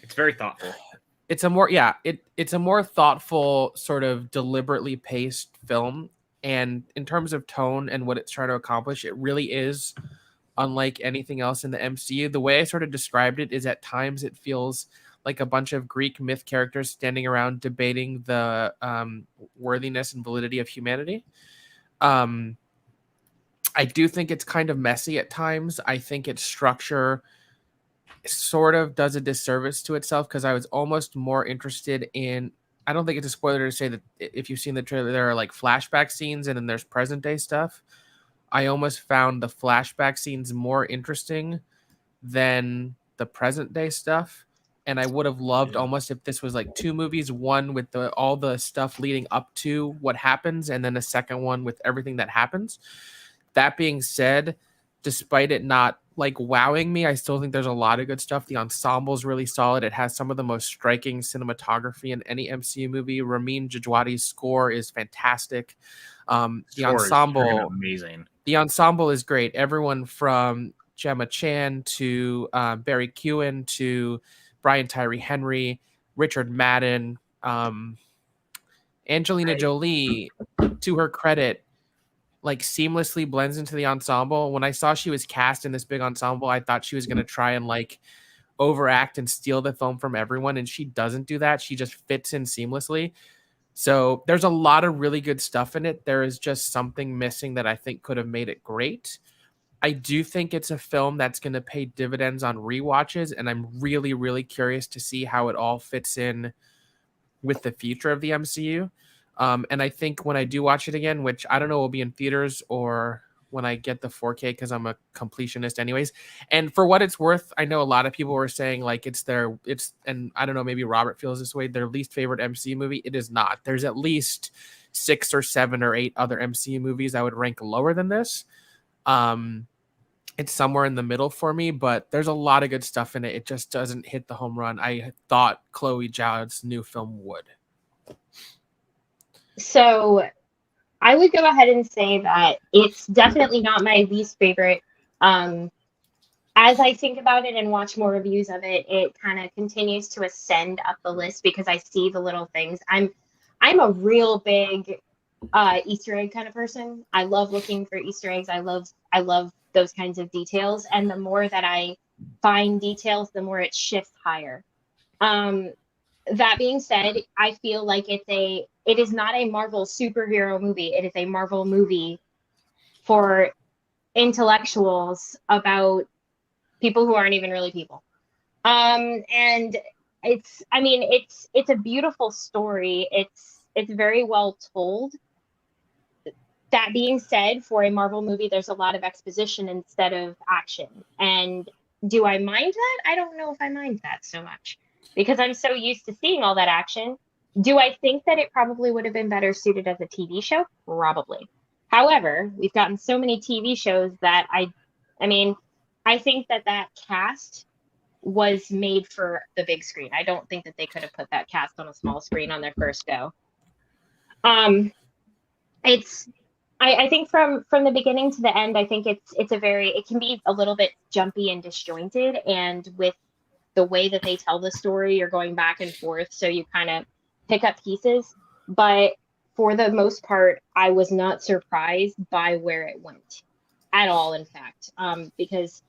it's very thoughtful. It's a more it's a more thoughtful, sort of deliberately paced film. And in terms of tone and what it's trying to accomplish, it really is unlike anything else in the MCU. The way I sort of described it is at times it feels like a bunch of Greek myth characters standing around debating the worthiness and validity of humanity. I do think it's kind of messy at times. I think its structure sort of does a disservice to itself because I was almost more interested in, I don't think it's a spoiler to say that if you've seen the trailer, there are like flashback scenes and then there's present day stuff. I almost found the flashback scenes more interesting than the present day stuff. And I would have loved almost if this was like two movies, one with all the stuff leading up to what happens, and then a second one with everything that happens. That being said, despite it not like wowing me, I still think there's a lot of good stuff. The ensemble is really solid. It has some of the most striking cinematography in any MCU movie. Ramin Djawadi's score is fantastic. The ensemble, amazing. The ensemble is great. Everyone from Gemma Chan to Barry Keoghan to Brian Tyree Henry, Richard Madden, Angelina Jolie, to her credit, like seamlessly blends into the ensemble. When I saw she was cast in this big ensemble, I thought she was going to try and like overact and steal the film from everyone, and she doesn't do that. She just fits in seamlessly. So there's a lot of really good stuff in it. There is just something missing that I think could have made it great. I do think it's a film that's going to pay dividends on rewatches, and I'm really, really curious to see how it all fits in with the future of the MCU. And I think when I do watch it again, which I don't know will be in theaters or when I get the 4K because I'm a completionist anyways. And for what it's worth, I know a lot of people were saying like and I don't know, maybe Robert feels this way, their least favorite MCU movie. It is not. There's at least 6 or 7 or 8 other MCU movies I would rank lower than this. It's somewhere in the middle for me, but there's a lot of good stuff in it. It just doesn't hit the home run I thought Chloe Zhao's new film would. So I would go ahead and say that it's definitely not my least favorite. As I think about it and watch more reviews of it, it kind of continues to ascend up the list because I see the little things. I'm a real big Easter egg kind of person. I love looking for Easter eggs. I love those kinds of details. And the more that I find details, the more it shifts higher. That being said, I feel like it is not a Marvel superhero movie. It is a Marvel movie for intellectuals about people who aren't even really people. And it's a beautiful story. It's very well told. That being said, for a Marvel movie, there's a lot of exposition instead of action. And do I mind that? I don't know if I mind that so much because I'm so used to seeing all that action. Do I think that it probably would have been better suited as a TV show? Probably. However, we've gotten so many TV shows that I mean, I think that cast was made for the big screen. I don't think that they could have put that cast on a small screen on their first go. I think from the beginning to the end, I think it can be a little bit jumpy and disjointed, and with the way that they tell the story, you're going back and forth, so you kind of pick up pieces. But for the most part, I was not surprised by where it went at all, in fact, because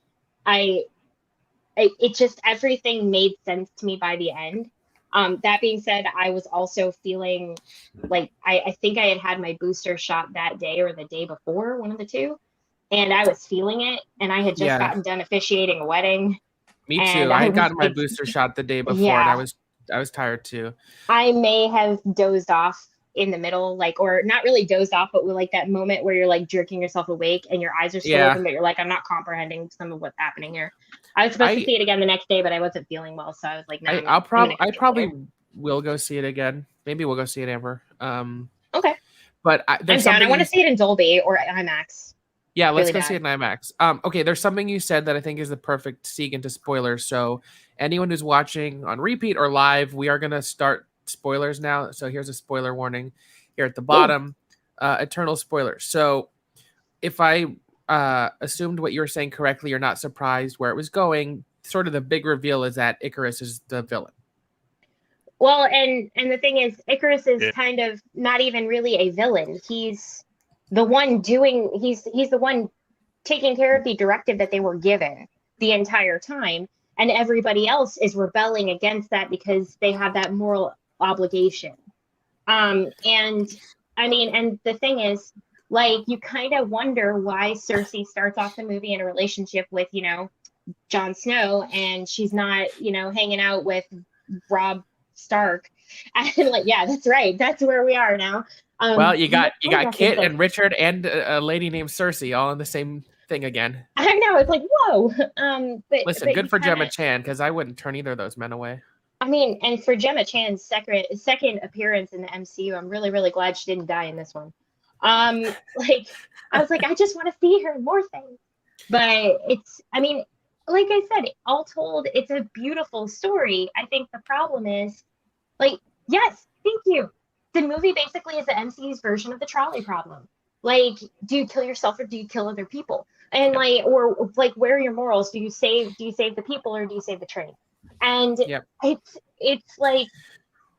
it just, everything made sense to me by the end. That being said, I was also feeling like I think I had my booster shot that day or the day before, one of the two, and I was feeling it, and I had just gotten done officiating a wedding. Me too. I had gotten my booster shot the day before, and I was tired too. I may have dozed off in the middle, or not really dozed off, but with like that moment where you're like jerking yourself awake and your eyes are still open, but you're like, I'm not comprehending some of what's happening here. I was supposed to see it again the next day, but I wasn't feeling well, so I was like, no. I probably will go see it again. Maybe we'll go see it, Amber. Okay. But I'm down. I want to see it in Dolby or IMAX. Yeah, let's go see it in IMAX. Okay, there's something you said that I think is the perfect segue into spoilers. So anyone who's watching on repeat or live, we are going to start spoilers now. So here's a spoiler warning here at the bottom. Eternal spoilers. So if I assumed what you were saying correctly, you're not surprised where it was going. Sort of the big reveal is that Icarus is the villain. Well, and the thing is, Icarus is kind of not even really a villain. He's the one he's the one taking care of the directive that they were given the entire time, and everybody else is rebelling against that because they have that moral obligation. And I mean, and the thing is, like, you kind of wonder why Cersei starts off the movie in a relationship with, Jon Snow, and she's not, hanging out with Robb Stark. And like, yeah, that's right. That's where we are now. Well, you got Kit and Richard and a lady named Cersei all in the same thing again. I know, it's like, whoa. Listen, good for Gemma Chan, because I wouldn't turn either of those men away. I mean, and for Gemma Chan's second appearance in the MCU, I'm really, really glad she didn't die in this one. I was like, I just want to see her in more things. But I mean, like I said, all told, it's a beautiful story. I think the problem is, yes, thank you. The movie basically is the MCU's version of the trolley problem. Like, do you kill yourself or do you kill other people? And where are your morals? Do you save the people or do you save the train? And it's like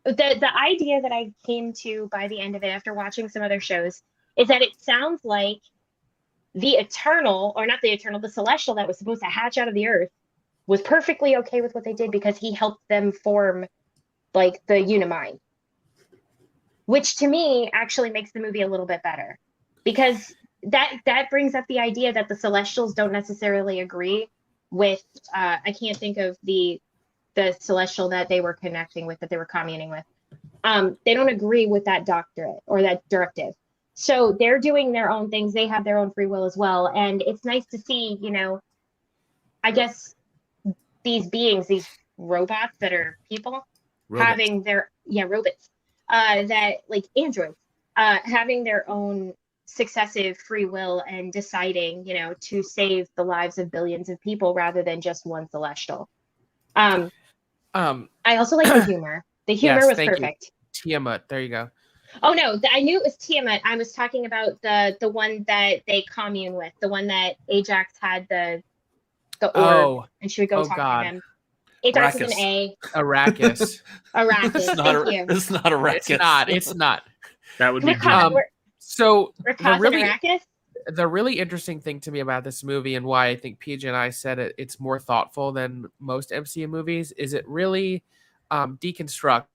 the idea that I came to by the end of it after watching some other shows is that it sounds like the celestial that was supposed to hatch out of the earth was perfectly okay with what they did because he helped them form the Unimind. Which to me actually makes the movie a little bit better, because that brings up the idea that the Celestials don't necessarily agree with. I can't think of the Celestial that they were connecting with, that they were communing with. They don't agree with that doctorate or that directive, so they're doing their own things. They have their own free will as well, and it's nice to see. I guess these beings, these robots that are people, having their robots. That like androids, having their own successive free will and deciding, to save the lives of billions of people rather than just one celestial. I also like the humor. The humor was perfect. Tiamat, there you go. Oh no, I knew it was Tiamat. I was talking about the one that they commune with, the one that Ajax had the orb, and she would go talk to him. It starts with an A. Arrakis. Arrakis. It's not Arrakis. It's not. That would be so the really interesting thing to me about this movie, and why I think PJ and I said it's more thoughtful than most MCU movies, is it really deconstructs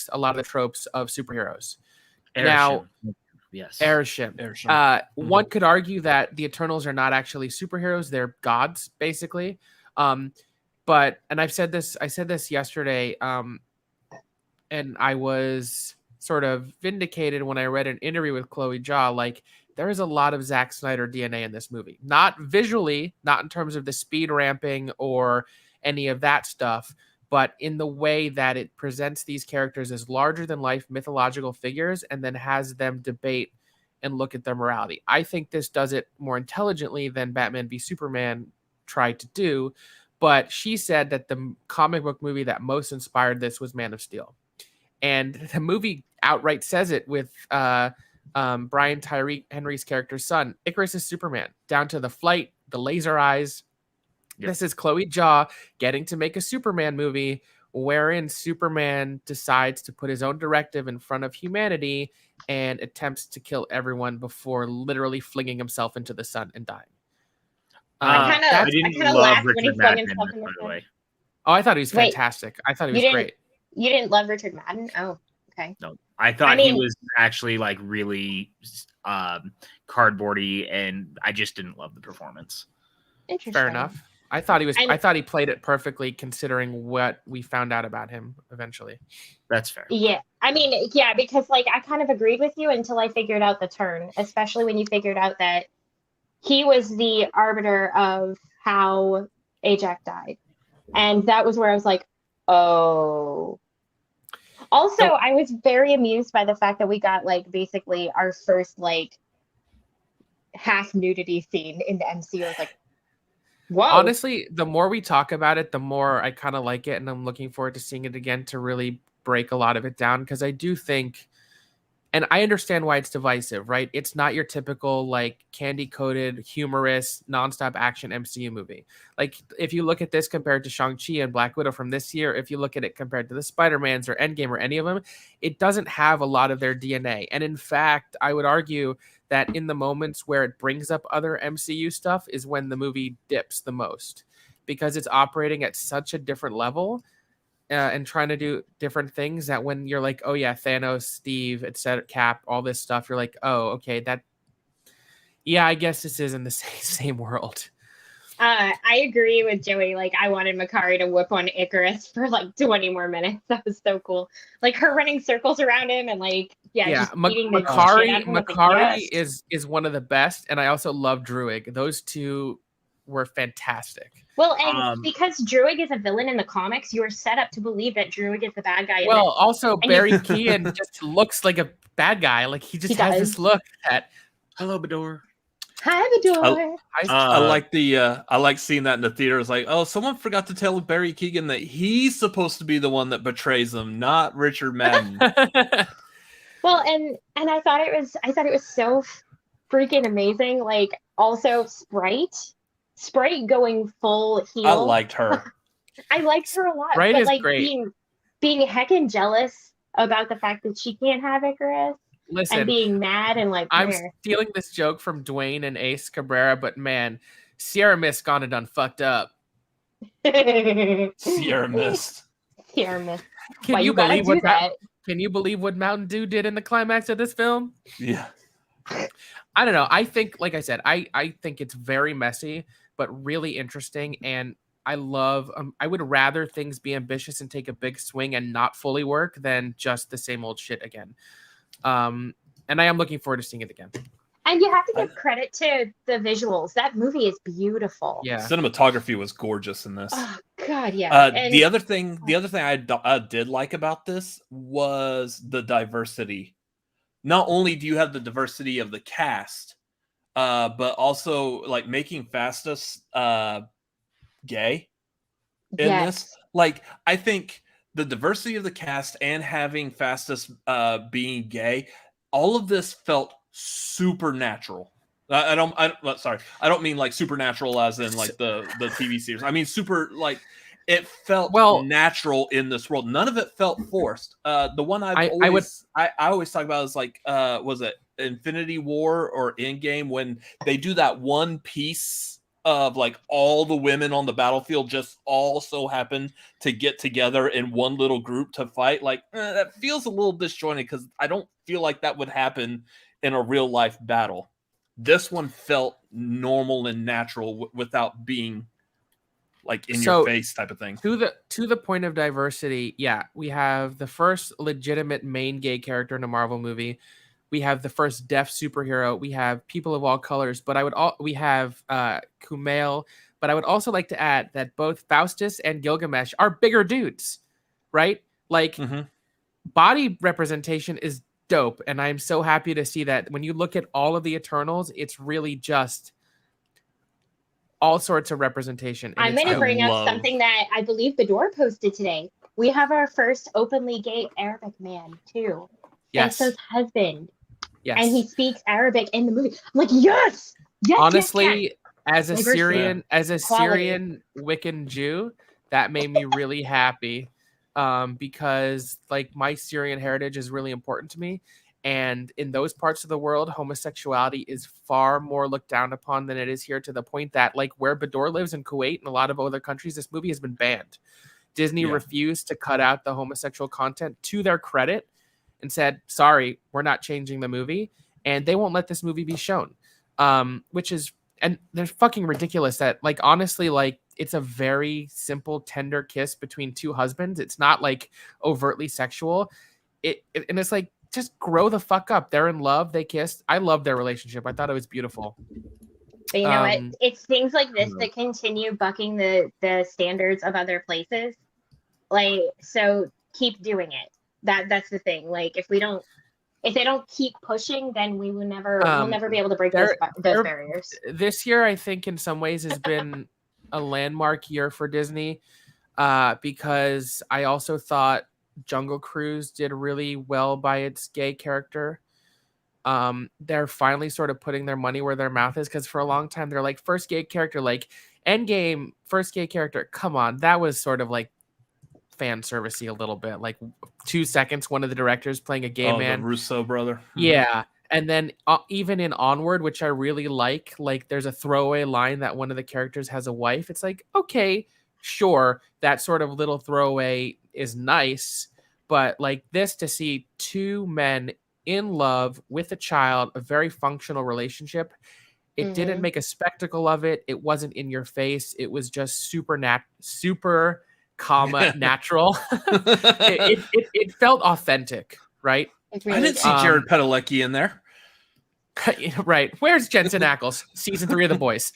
a lot of the tropes of superheroes. Now, yes, Airship. One could argue that the Eternals are not actually superheroes; they're gods, basically. But, and I said this yesterday, and I was sort of vindicated when I read an interview with Chloe Zhao. Like, there is a lot of Zack Snyder DNA in this movie. Not visually, not in terms of the speed ramping or any of that stuff, but in the way that it presents these characters as larger than life mythological figures and then has them debate and look at their morality. I think this does it more intelligently than Batman v Superman tried to do. But she said that the comic book movie that most inspired this was Man of Steel. And the movie outright says it with Brian Tyree Henry's character's son. Icarus is Superman, down to the flight, the laser eyes. Yep. This is Chloe Zhao getting to make a Superman movie wherein Superman decides to put his own directive in front of humanity and attempts to kill everyone before literally flinging himself into the sun and dying. I didn't love Richard Madden, by the way. Oh, I thought he was fantastic. I thought he was great. You didn't love Richard Madden? Oh, okay. No, I thought he was actually like really cardboardy, and I just didn't love the performance. Interesting. Fair enough. I thought he played it perfectly considering what we found out about him eventually. That's fair. Yeah. I mean, yeah, because like I kind of agreed with you until I figured out the turn, especially when you figured out that he was the arbiter of how Ajax died. And that was where I was like, oh. Also, I was very amused by the fact that we got like basically our first like half nudity scene in the MCU. I was like, whoa. Honestly, the more we talk about it, the more I kind of like it, and I'm looking forward to seeing it again to really break a lot of it down, because I do think, and I understand why it's divisive, right? It's not your typical like candy-coated, humorous, nonstop action MCU movie. Like if you look at this compared to Shang-Chi and Black Widow from this year, if you look at it compared to the Spider-Mans or Endgame or any of them, it doesn't have a lot of their DNA. And in fact, I would argue that in the moments where it brings up other MCU stuff is when the movie dips the most, because it's operating at such a different level and trying to do different things that when you're like, oh yeah, Thanos, Steve, etc., Cap, all this stuff, you're like, oh, okay, I guess this is in the same world. I agree with Joey. Like, I wanted Makari to whip on Icarus for like 20 more minutes. That was so cool. Like her running circles around him and like, just beating the shit out of him. Makari is one of the best, and I also love Druig. Those two were fantastic. Well, and because Druig is a villain in the comics, you are set up to believe that Druig is the bad guy. Well, also Barry Keoghan just looks like a bad guy. Like he has this look at hello, Bador. Hi, Bador. I like seeing that in the theater. It's like, oh, someone forgot to tell Barry Keoghan that he's supposed to be the one that betrays him, not Richard Madden. Well, and I thought it was so freaking amazing. Like also Sprite going full heel. I liked her. I liked her a lot. Sprite but is like great. being heckin' jealous about the fact that she can't have Icarus. Listen, and being mad and like, I'm stealing this joke from Dwayne and Ace Cabrera, but man, Sierra Mist gone and done fucked up. Sierra Mist. Can you believe what Mountain Dew did in the climax of this film? Yeah. I don't know. I think, like I said, I think it's very messy, but really interesting. And I love, I would rather things be ambitious and take a big swing and not fully work than just the same old shit again. And I am looking forward to seeing it again. And you have to give credit to the visuals. That movie is beautiful. Yeah, cinematography was gorgeous in this. Oh God, yeah. The other thing I did like about this was the diversity. Not only do you have the diversity of the cast, but also like making Fastus gay in this. Like, I think the diversity of the cast and having Fastus being gay, all of this felt supernatural. I don't mean like supernatural as in like the TV series. I mean super, like it felt natural in this world. None of it felt forced. The one I always talk about is like was it Infinity War or Endgame, when they do that one piece of like all the women on the battlefield just all so happen to get together in one little group to fight. Like that feels a little disjointed because I don't feel like that would happen in a real life battle. This one felt normal and natural without being like in your face type of thing. To the point of diversity, yeah, we have the first legitimate main gay character in a Marvel movie. We have the first deaf superhero. We have people of all colors, but we have Kumail. But I would also like to add that both Faustus and Gilgamesh are bigger dudes, right? Like body representation is dope. And I'm so happy to see that when you look at all of the Eternals, it's really just all sorts of representation. I'm going to bring up something that I believe the door posted today. We have our first openly gay Arabic man too. Yes. His husband. Yes. And he speaks Arabic in the movie. I'm like, yes. Yes. Honestly, yes. as a Syrian Wiccan Jew, that made me really happy. Because like my Syrian heritage is really important to me. And in those parts of the world, homosexuality is far more looked down upon than it is here, to the point that like where Bador lives in Kuwait and a lot of other countries, this movie has been banned. Disney refused to cut out the homosexual content, to their credit, and said, sorry, we're not changing the movie. And they won't let this movie be shown. Which is, and they're fucking ridiculous that like, honestly, like it's a very simple, tender kiss between two husbands. It's not like overtly sexual. And it's like, just grow the fuck up. They're in love. They kissed. I love their relationship. I thought it was beautiful. But you know what? It's things like this that continue bucking the standards of other places. Like, so keep doing it. That's the thing. Like, if they don't keep pushing, then we'll never be able to break those barriers. This year, I think in some ways has been a landmark year for Disney, because I also thought Jungle Cruise did really well by its gay character. They're finally sort of putting their money where their mouth is, because for a long time they're like, first gay character, like Endgame, first gay character. Come on, that was sort of like fan servicey a little bit, like 2 seconds, one of the directors playing a gay man, the Russo brother. Yeah. And then even in Onward, which I really like there's a throwaway line that one of the characters has a wife. It's like, okay, sure, that sort of little throwaway is nice, but like this, to see two men in love with a child, a very functional relationship, it didn't make a spectacle of it. It wasn't in your face. It was just super natural. It felt authentic, right? I didn't see Jared Padalecki in there. Right. Where's Jensen Ackles? Season 3 of The Boys.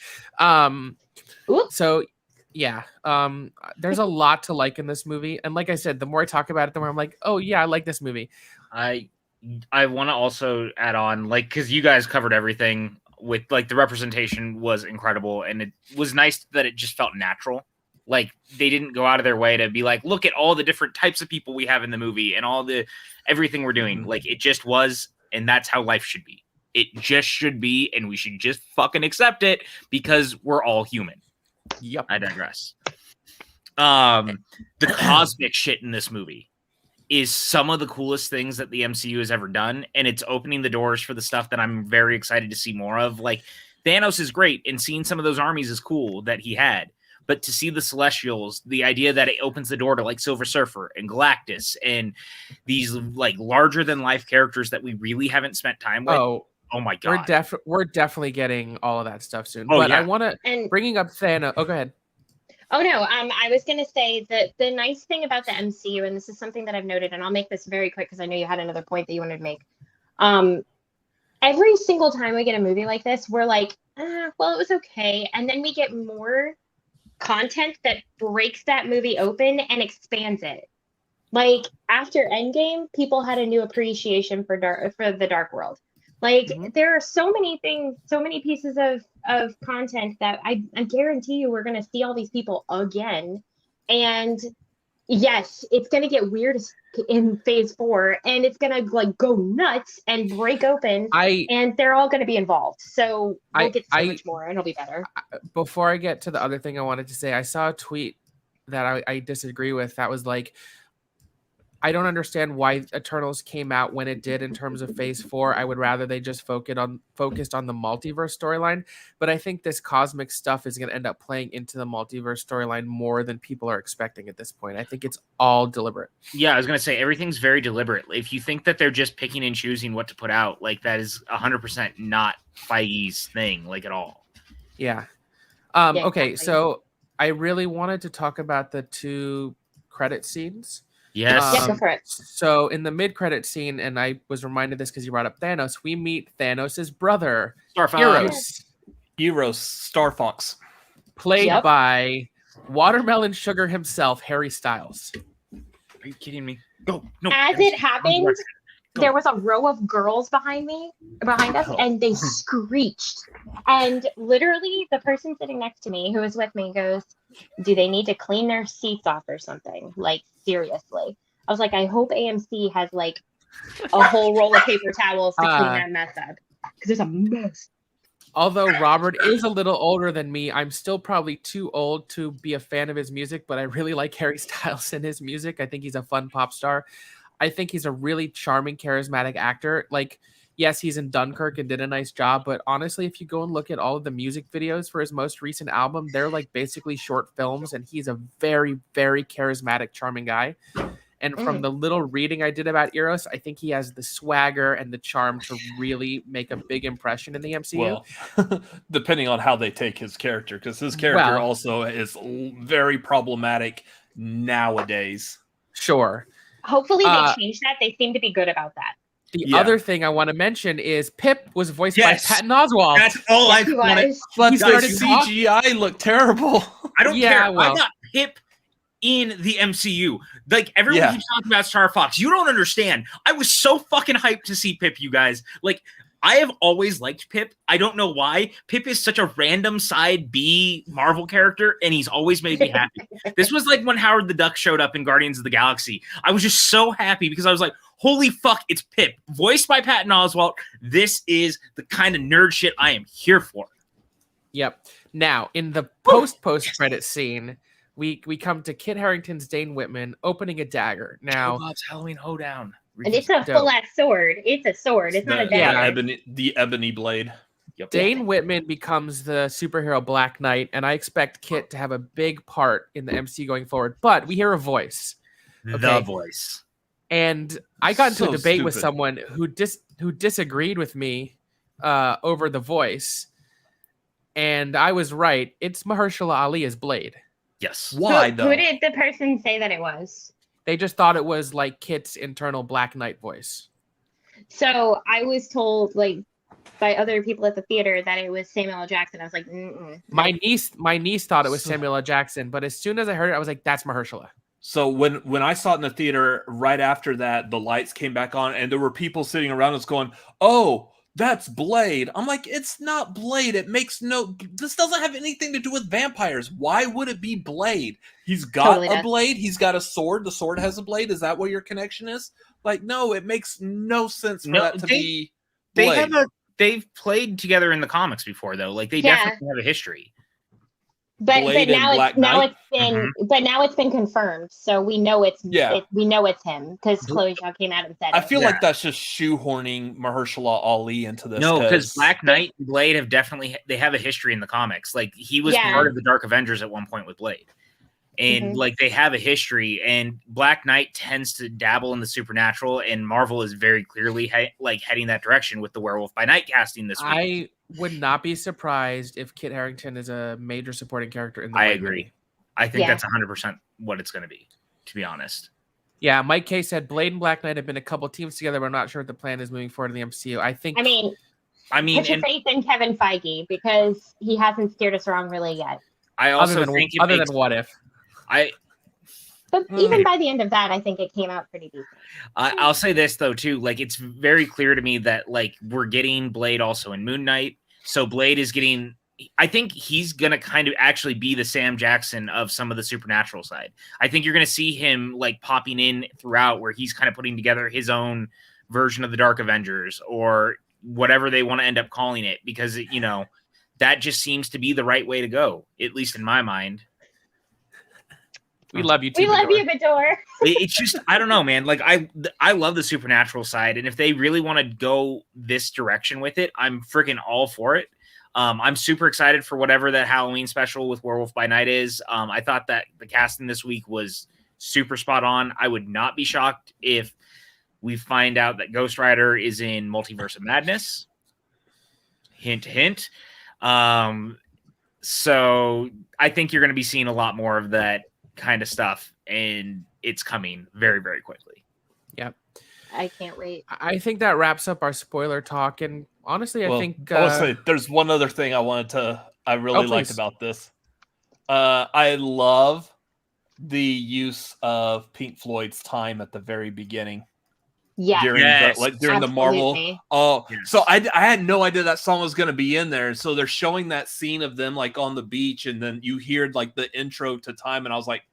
So yeah, there's a lot to like in this movie. And like I said, the more I talk about it, the more I'm like, oh yeah, I like this movie. I want to also add on, like, because you guys covered everything with, like, the representation was incredible. And it was nice that it just felt natural. Like, they didn't go out of their way to be like, look at all the different types of people we have in the movie and everything we're doing. Like, it just was, and that's how life should be. It just should be, and we should just fucking accept it because we're all human. Yep. I digress. The cosmic shit in this movie is some of the coolest things that the MCU has ever done, and it's opening the doors for the stuff that I'm very excited to see more of. Like, Thanos is great, and seeing some of those armies is cool that he had. But to see the Celestials, the idea that it opens the door to like Silver Surfer and Galactus and these like larger than life characters that we really haven't spent time with. Oh my god, we're definitely getting all of that stuff soon. Oh, but yeah. I want to bringing up Thanos. Oh, go ahead. Oh no, I was gonna say that the nice thing about the MCU, and this is something that I've noted, and I'll make this very quick because I know you had another point that you wanted to make. Every single time we get a movie like this, we're like, well, it was okay, and then we get more content that breaks that movie open and expands it. Like after Endgame, people had a new appreciation for the Dark World. Like there are so many things, so many pieces of content that I guarantee you we're going to see all these people again. And yes, it's going to get weird in phase 4 and it's going to like go nuts and break open and they're all going to be involved. So we'll get so much more and it'll be better. Before I get to the other thing I wanted to say, I saw a tweet that I disagree with. That was like, I don't understand why Eternals came out when it did in terms of phase 4. I would rather they just focused on the multiverse storyline. But I think this cosmic stuff is going to end up playing into the multiverse storyline more than people are expecting at this point. I think it's all deliberate. Yeah, I was going to say, everything's very deliberate. If you think that they're just picking and choosing what to put out, like that is 100% not Feige's thing, like at all. Yeah. Yeah, okay, exactly. so I really wanted to talk about the 2 credit scenes. Yes. Yeah, go for it. So in the mid-credit scene, and I was reminded this because you brought up Thanos, we meet Thanos' brother, Eros, Star Fox, played by Watermelon Sugar himself, Harry Styles. Are you kidding me? Go. No. As it happened, there was a row of girls behind us, and they screeched. And literally, the person sitting next to me, who was with me, goes, "Do they need to clean their seats off or something? Like, seriously?" I was like, I hope AMC has like a whole roll of paper towels to clean that mess up, because it's a mess. Although Robert is a little older than me, I'm still probably too old to be a fan of his music, but I really like Harry Styles and his music. I think he's a fun pop star. I think he's a really charming, charismatic actor. Like, yes, he's in Dunkirk and did a nice job, but honestly, if you go and look at all of the music videos for his most recent album, they're like basically short films, and he's a very, very charismatic, charming guy. And from the little reading I did about Eros, I think he has the swagger and the charm to really make a big impression in the MCU. Well, depending on how they take his character, because his character also is very problematic nowadays. Sure. Hopefully they change that. They seem to be good about that. The other thing I want to mention is Pip was voiced by Patton Oswalt. That's all I wanted. But the CGI looked terrible. I don't care. I got Pip in the MCU. Like, everyone keeps talking about Star Fox. You don't understand. I was so fucking hyped to see Pip, you guys. Like, I have always liked Pip. I don't know why. Pip is such a random side B Marvel character, and he's always made me happy. This was like when Howard the Duck showed up in Guardians of the Galaxy. I was just so happy because I was like, holy fuck, it's Pip. Voiced by Patton Oswalt. This is the kind of nerd shit I am here for. Yep. Now, in the post-credit scene, we come to Kit Harington's Dane Whitman opening a dagger. Now, it's Halloween Hoedown. And it's a full-ass sword. It's a sword. It's not a dagger. The ebony blade. Yep. Dane Whitman becomes the superhero Black Knight, and I expect Kit to have a big part in the MC going forward. But we hear a voice. The voice. And I got into a debate with someone who disagreed with me over the voice. And I was right. It's Mahershala Ali as Blade. Yes. Why, though? Who did the person say that it was? They just thought it was like Kit's internal Black Knight voice. So I was told, like, by other people at the theater that it was Samuel L. Jackson. I was like, mm-mm. My niece thought it was Samuel L. Jackson, but as soon as I heard it, I was like, that's Mahershala. So when I saw it in the theater, right after that, the lights came back on, and there were people sitting around us going, "Oh, that's Blade." I'm like, it's not Blade. It makes this doesn't have anything to do with vampires. Why would it be Blade? He's got a blade. He's got a sword. The sword has a blade. Is that what your connection is? Like, no, it makes no sense for that to be Blade. They've played together in the comics before, though. Like, they definitely have a history. But now it's been confirmed, so we know it's we know it's him because Chloe Zhao came out and said it. I feel like that's just shoehorning Mahershala Ali into this. No, because Black Knight and Blade they have a history in the comics. Like, he was part of the Dark Avengers at one point with Blade, and like, they have a history. And Black Knight tends to dabble in the supernatural, and Marvel is very clearly heading that direction with the Werewolf by Night casting this week. I would not be surprised if Kit Harington is a major supporting character in the I agree. I think that's 100% what it's going to be, to be honest. Yeah, Mike K said Blade and Black Knight have been a couple teams together, but I'm not sure what the plan is moving forward in the MCU. I mean, put your faith in Kevin Feige because he hasn't steered us wrong really yet. I also think other than What If. But even by the end of that, I think it came out pretty decent. I'll say this, though, too. Like, it's very clear to me that, like, we're getting Blade also in Moon Knight. So Blade is getting... I think he's going to kind of actually be the Sam Jackson of some of the supernatural side. I think you're going to see him, like, popping in throughout where he's kind of putting together his own version of the Dark Avengers or whatever they want to end up calling it. Because, that just seems to be the right way to go, at least in my mind. We love you too. We love you, Bador. It's just, I don't know, man. Like, I love the supernatural side, and if they really want to go this direction with it, I'm freaking all for it. I'm super excited for whatever that Halloween special with Werewolf by Night is. I thought that the casting this week was super spot on. I would not be shocked if we find out that Ghost Rider is in Multiverse of Madness. Hint, hint. So I think you're going to be seeing a lot more of that kind of stuff, and it's coming very, very quickly. Yep. I can't wait. I think that wraps up our spoiler talk, and honestly, I think I will say there's one other thing I really liked about this. I love the use of Pink Floyd's Time at the very beginning. Yeah. during the Marvel. Oh, so I had no idea that song was going to be in there. So they're showing that scene of them like on the beach, and then you hear like the intro to Time, and I was like,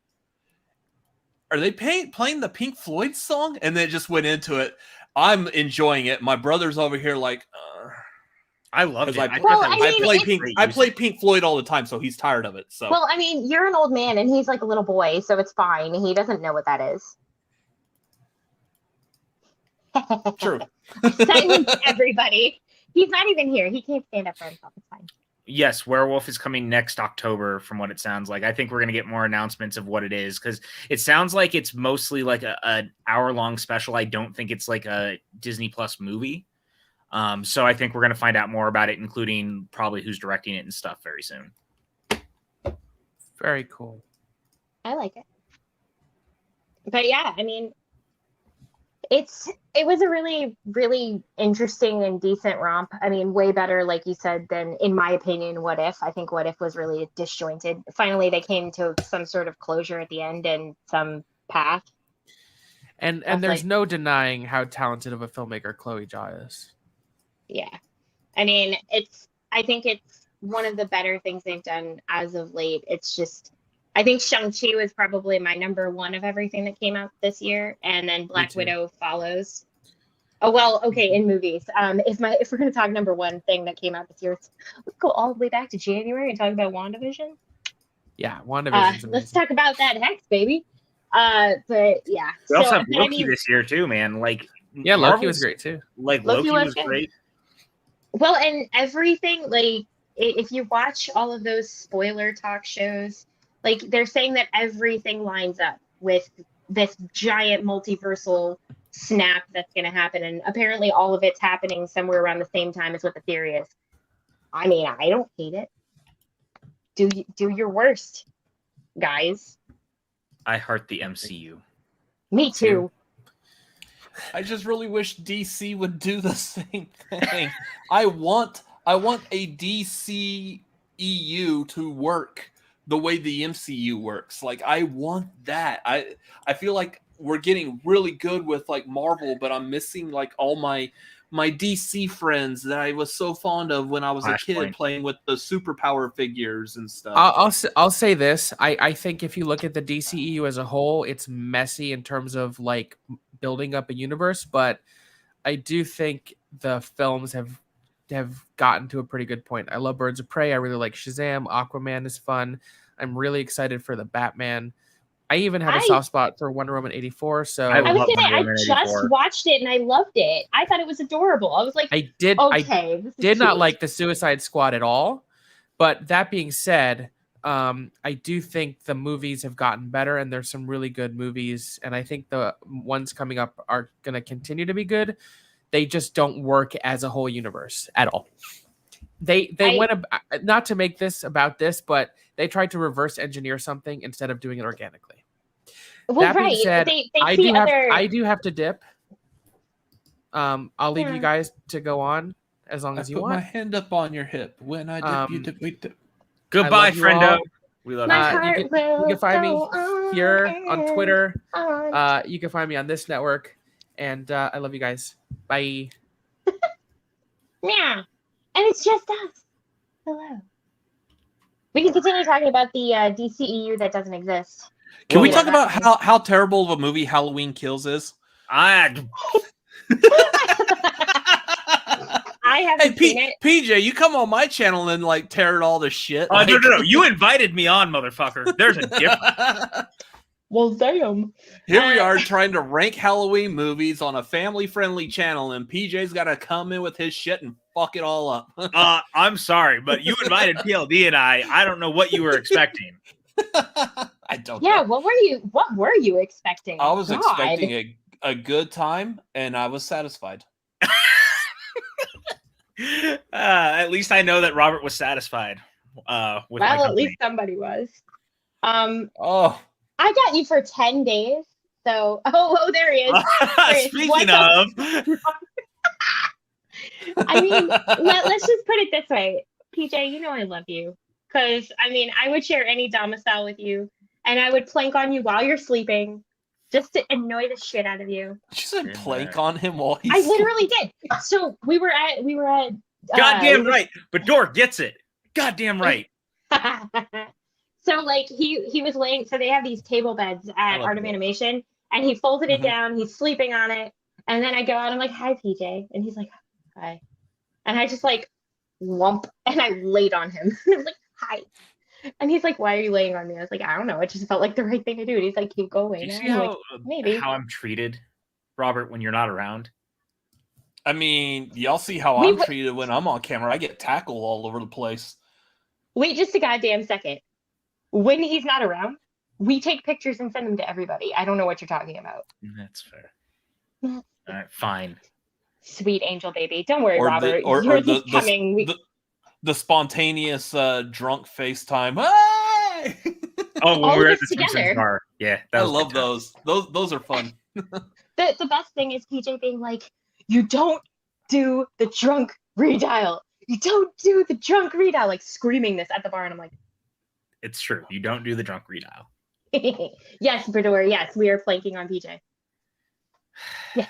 are they playing the Pink Floyd song? And then it just went into it. I'm enjoying it. My brother's over here like, I love it. I play Pink Floyd all the time, so he's tired of it. So well, I mean, you're an old man and he's like a little boy, so it's fine. He doesn't know what that is. True. Silence everybody. He's not even here. He can't stand up for himself. It's fine. Yes, Werewolf is coming next October, from what it sounds like. I think we're going to get more announcements of what it is, because it sounds like it's mostly like an hour-long special. I don't think it's like a Disney Plus movie. So I think we're going to find out more about it, including probably who's directing it and stuff very soon. Very cool. I like it. But yeah, I mean, it was a really, really interesting and decent romp. I mean, way better, like you said, than, in my opinion, What If. I think What If was really disjointed. Finally, they came to some sort of closure at the end and some path. And there's no denying how talented of a filmmaker Chloe Zhao is. Yeah. I mean, I think it's one of the better things they've done as of late. It's just, I think Shang-Chi was probably my number one of everything that came out this year, and then Black Widow follows. Oh, well, okay, in movies. If we're going to talk number one thing that came out this year, let's go all the way back to January and talk about WandaVision. Yeah, WandaVision's amazing. Let's talk about that Hex, baby. But yeah. We also have Loki this year too, man. Like, yeah, Loki was great too. Like Loki was great. Well, and everything, like, if you watch all of those spoiler talk shows, like, they're saying that everything lines up with this giant multiversal snap that's going to happen, and apparently all of it's happening somewhere around the same time as what the theory is. I mean, I don't hate it. Do your worst, guys. I heart the MCU. Me too. I just really wish DC would do the same thing. I want a DC EU to work the way the MCU works. Like, I want that. I feel like we're getting really good with like Marvel, but I'm missing like all my DC friends that I was so fond of when I was a kid, playing with the superpower figures and stuff. I'll say this. I think if you look at the DCEU as a whole, it's messy in terms of like building up a universe, but I do think the films have gotten to a pretty good point. I love Birds of Prey. I really like Shazam. Aquaman is fun. I'm really excited for the Batman. I even have a soft spot for Wonder Woman 84. So I just watched it and I loved it. I thought it was adorable. I was like, I did not like the Suicide Squad at all. But that being said, I do think the movies have gotten better, and there's some really good movies. And I think the ones coming up are going to continue to be good. They just don't work as a whole universe at all. They went not to make this about this, but they tried to reverse engineer something instead of doing it organically. Well, that being said, I do have to dip. I'll leave you guys to go on as long as you want. Put my hand up on your hip when I dip. You dip. We dip. Goodbye, friendo. We love you. You can find me here on Twitter. You can find me on this network, and I love you guys. Bye. Yeah. And it's just us. Hello. We can continue talking about the DCEU that doesn't exist. Can we talk about how terrible of a movie Halloween Kills is? I haven't seen it. PJ, you come on my channel and like tear it all to shit. No. You invited me on, motherfucker. There's a difference. Well, damn. Here we are trying to rank Halloween movies on a family-friendly channel, and PJ's got to come in with his shit and fuck it all up. I'm sorry, but you invited PLD and I don't know what you were expecting. I don't know. Yeah, what were you expecting? I was expecting a good time, and I was satisfied. At least I know that Robert was satisfied. With my at least somebody was. Oh. I got you for 10 days. So, there he is. Speaking of. I mean, let's just put it this way. PJ, you know I love you. Because, I mean, I would share any domicile with you. And I would plank on you while you're sleeping. just to annoy the shit out of you. She said plank on him while he's. I literally did. So we were at. Goddamn right. But Dork gets it. Goddamn right. So like he was laying. So they have these table beds at Art of Animation, and he folded it down. He's sleeping on it, and then I go out. I'm like, "Hi, PJ," and he's like, "Hi," and I just like lump, and I laid on him. I was like, "Hi." And he's like, "Why are you laying on me?" I was like, "I don't know. It just felt like the right thing to do." And he's like, "Keep going." Do you And see I'm how, like, maybe how I'm treated, Robert, when you're not around? I mean, y'all see how I'm treated when I'm on camera. I get tackled all over the place. Wait just a goddamn second. When he's not around, we take pictures and send them to everybody. I don't know what you're talking about. That's fair. All right, fine. Sweet angel baby. Don't worry, Or Robert. the, or Yours is the, coming. the spontaneous drunk FaceTime. Hey! Oh, when we're at the Simpsons bar. Yeah, I love those. Those are fun. The best thing is PJ being like, "You don't do the drunk redial. You don't do the drunk redial," like screaming this at the bar, and I'm like, it's true. You don't do the drunk redial. yes, Brador. Yes, we are flanking on PJ. Yeah.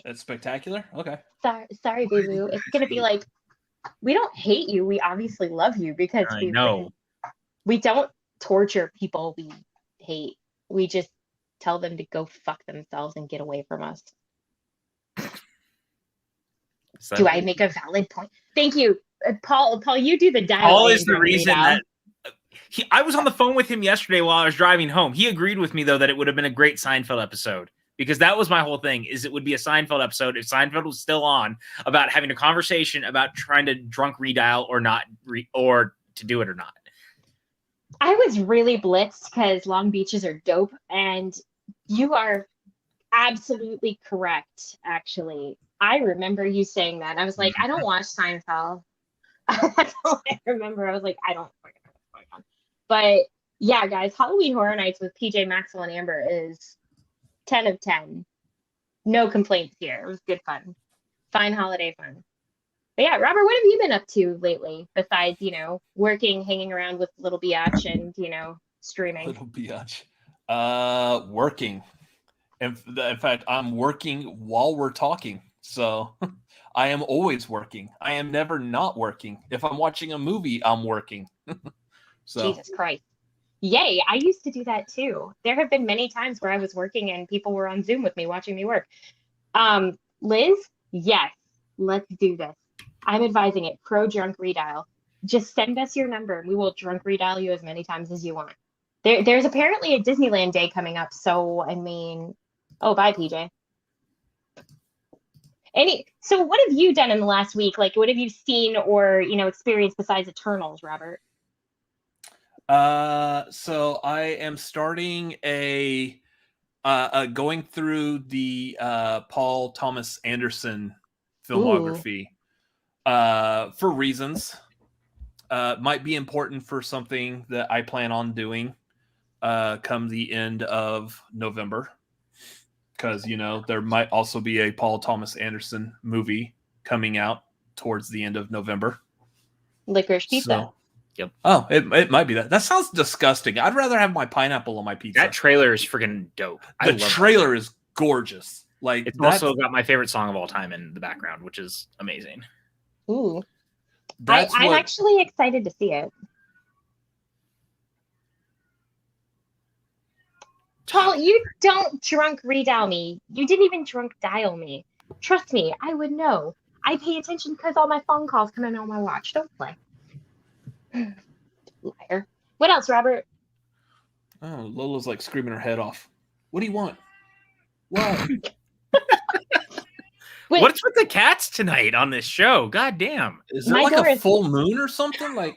That's spectacular. Okay. Sorry, boo. It's gonna be like, we don't hate you. We obviously love you because we don't torture people we hate. We just tell them to go fuck themselves and get away from us. Do I make a valid point? Thank you, Paul. Paul, you do the dial. Paul is the reason that I was on the phone with him yesterday while I was driving home. He agreed with me though that it would have been a great Seinfeld episode, because that was my whole thing. Is it would be a Seinfeld episode if Seinfeld was still on, about having a conversation about trying to drunk redial or not, or to do it or not. I was really blitzed because Long Beaches are dope, and you are absolutely correct. Actually, I remember you saying that. I was like, I don't watch Seinfeld. That's all I remember. I was like, I don't fucking know what's going on. But yeah, guys, Halloween Horror Nights with PJ, Maxwell, and Amber is 10 of 10. No complaints here. It was good fun. Fine holiday fun. But yeah, Robert, what have you been up to lately besides, working, hanging around with Little Biatch and, streaming? Little Biatch. Working. In fact, I'm working while we're talking. So I am always working. I am never not working. If I'm watching a movie, I'm working. So Jesus Christ. Yay, I used to do that too. There have been many times where I was working and people were on Zoom with me watching me work. Liz, yes, let's do this. I'm advising it. Pro drunk redial. Just send us your number and we will drunk redial you as many times as you want. There's apparently a Disneyland day coming up, so I mean, bye PJ. So what have you done in the last week? Like, what have you seen or experienced besides Eternals, Robert? So I am starting going through the Paul Thomas Anderson filmography. For reasons. Might be important for something that I plan on doing come the end of November. Because, there might also be a Paul Thomas Anderson movie coming out towards the end of November. Licorice Pizza. So, yep. Oh, it might be that. That sounds disgusting. I'd rather have my pineapple on my pizza. That trailer is freaking dope. The trailer is gorgeous. Like, it's also got my favorite song of all time in the background, which is amazing. Ooh. I'm actually excited to see it. Paul, you don't drunk redial me. You didn't even drunk dial me. Trust me, I would know. I pay attention because all my phone calls come in on my watch. Don't play. Liar. What else, Robert? Oh, Lola's like screaming her head off. What do you want? What? What's with the cats tonight on this show? God damn. Is there like a full moon or something? Like,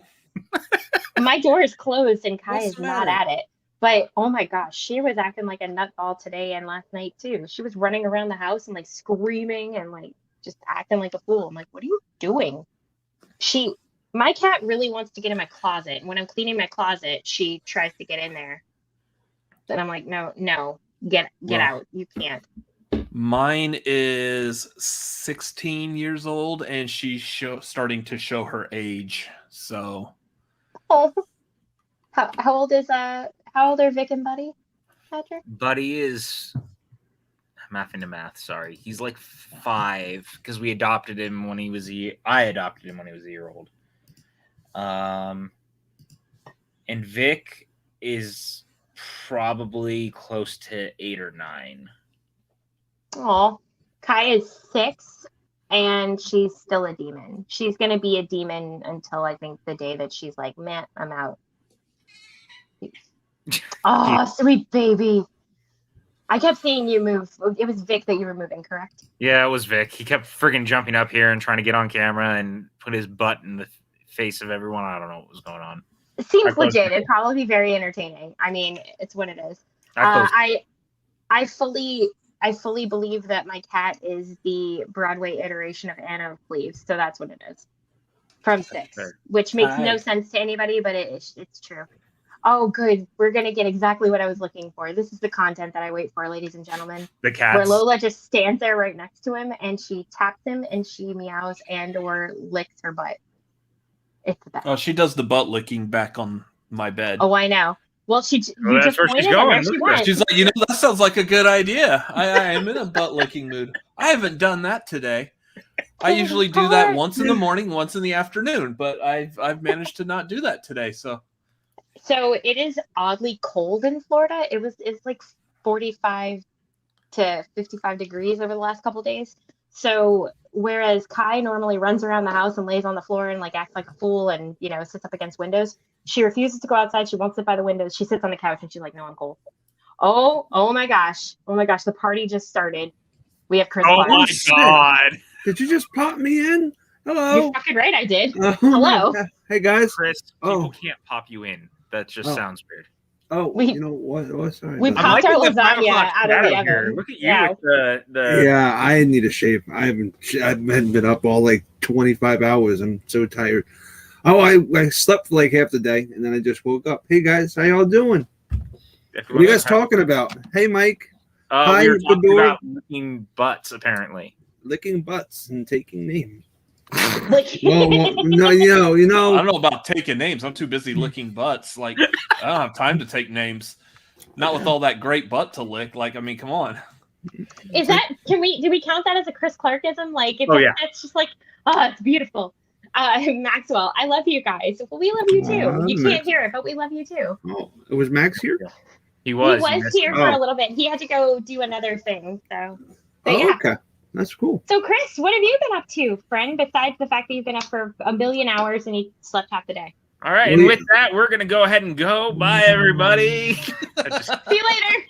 my door is closed and Kai is not at it. But oh my gosh, she was acting like a nutball today and last night too. She was running around the house and like screaming and like just acting like a fool. I'm like, what are you doing? My cat really wants to get in my closet. And when I'm cleaning my closet, she tries to get in there. Then I'm like, no, get out. You can't. Mine is 16 years old and she's starting to show her age. So how old are Vic and Buddy? Patrick? Buddy is math into math. Sorry, he's like 5 because we adopted him when he was I adopted him when he was a year old. And Vic is probably close to 8 or 9. Oh, Kai is 6, and she's still a demon. She's gonna be a demon until I think the day that she's like, "Man, I'm out." Oh, sweet baby. I kept seeing you move. It was Vic that you were moving, correct? Yeah, it was Vic. He kept friggin' jumping up here and trying to get on camera and put his butt in the face of everyone. I don't know what was going on. It seems legit. It'd probably be very entertaining. I mean, it's what it is. I fully believe that my cat is the Broadway iteration of Anna of Cleves, so that's what it is. From 6, which makes no sense to anybody, but it's true. Oh, good. We're going to get exactly what I was looking for. This is the content that I wait for, ladies and gentlemen. The cats. Where Lola just stands there right next to him, and she taps him, and she meows and or licks her butt. It's the best. Oh, she does the butt licking back on my bed. Oh, I know. Well, you that's just where pointed she's going. and there she went. She's like, that sounds like a good idea. I am in a butt licking mood. I haven't done that today. I usually do that once in the morning, once in the afternoon, but I've managed to not do that today. So it is oddly cold in Florida. It's like 45 to 55 degrees over the last couple of days. So whereas Kai normally runs around the house and lays on the floor and like acts like a fool and sits up against windows, she refuses to go outside. She won't sit by the windows. She sits on the couch and she's like, "No, I'm cold." Oh my gosh! The party just started. We have Chris. Oh my God! Did you just pop me in? Hello. You're fucking right, I did. Hello. Hey guys. Chris, people can't pop you in. That just sounds weird. Oh, you know what? Sorry. We popped our lasagna out of the oven. Look at you with the. Yeah, I need a shave. I haven't been up all like 25 hours. I'm so tired. Oh, I slept for like half the day and then I just woke up. Hey guys, how y'all doing? What are you guys talking about? Hey Mike. Hi, we were talking about licking butts, apparently. Licking butts and taking names. well, no, I don't know about taking names. I'm too busy licking butts. Like, I don't have time to take names. Not with all that great butt to lick. Like, I mean, come on. Is that? Do we count that as a Chris Clarkism? Like, it's just like, it's beautiful. Maxwell, I love you guys. We love you too. You can't hear it, but we love you too. Oh, was Max here? He was here for a little bit. He had to go do another thing. So, okay. That's cool. So, Chris, what have you been up to, friend, besides the fact that you've been up for a million hours and you slept half the day? All right. And with that, we're going to go ahead and go. Bye, everybody. See you later.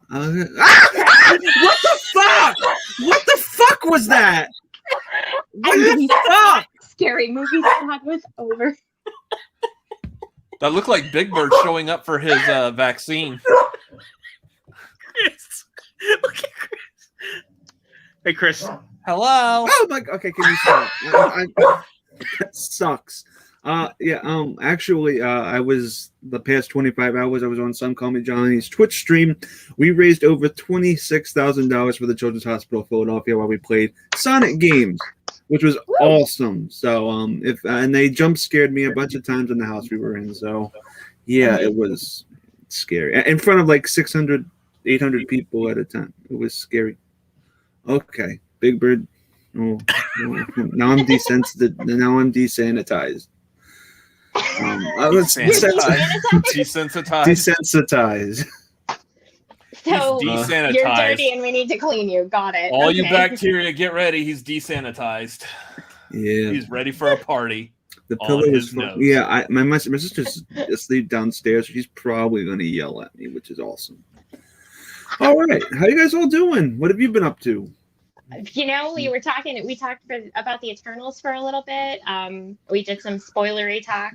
What the fuck? What the fuck was that? What the fuck? Scary movie squad was over. That looked like Big Bird showing up for his vaccine. Chris. Look at Chris. Hey, Chris. Hello. Oh my. Okay, can you stop? That sucks. Actually, I was the past 25 hours. I was on Some Call Me Johnny's Twitch stream. We raised over $26,000 for the Children's Hospital of Philadelphia while we played Sonic games, which was awesome. So, and they jump scared me a bunch of times in the house we were in. So, yeah, it was scary in front of like 600, 800 people at a time. It was scary. Okay, Big Bird. Oh, now I'm desensitive. Now I'm desanitized. Desensitized. So desanitized. You're dirty and we need to clean you. Got it. All you bacteria, get ready. He's desanitized. Yeah. He's ready for a party. The pillow is my sister's asleep downstairs. She's probably going to yell at me, which is awesome. All right, how you guys all doing? What have you been up to? We talked about the Eternals for a little bit. We did some spoilery talk.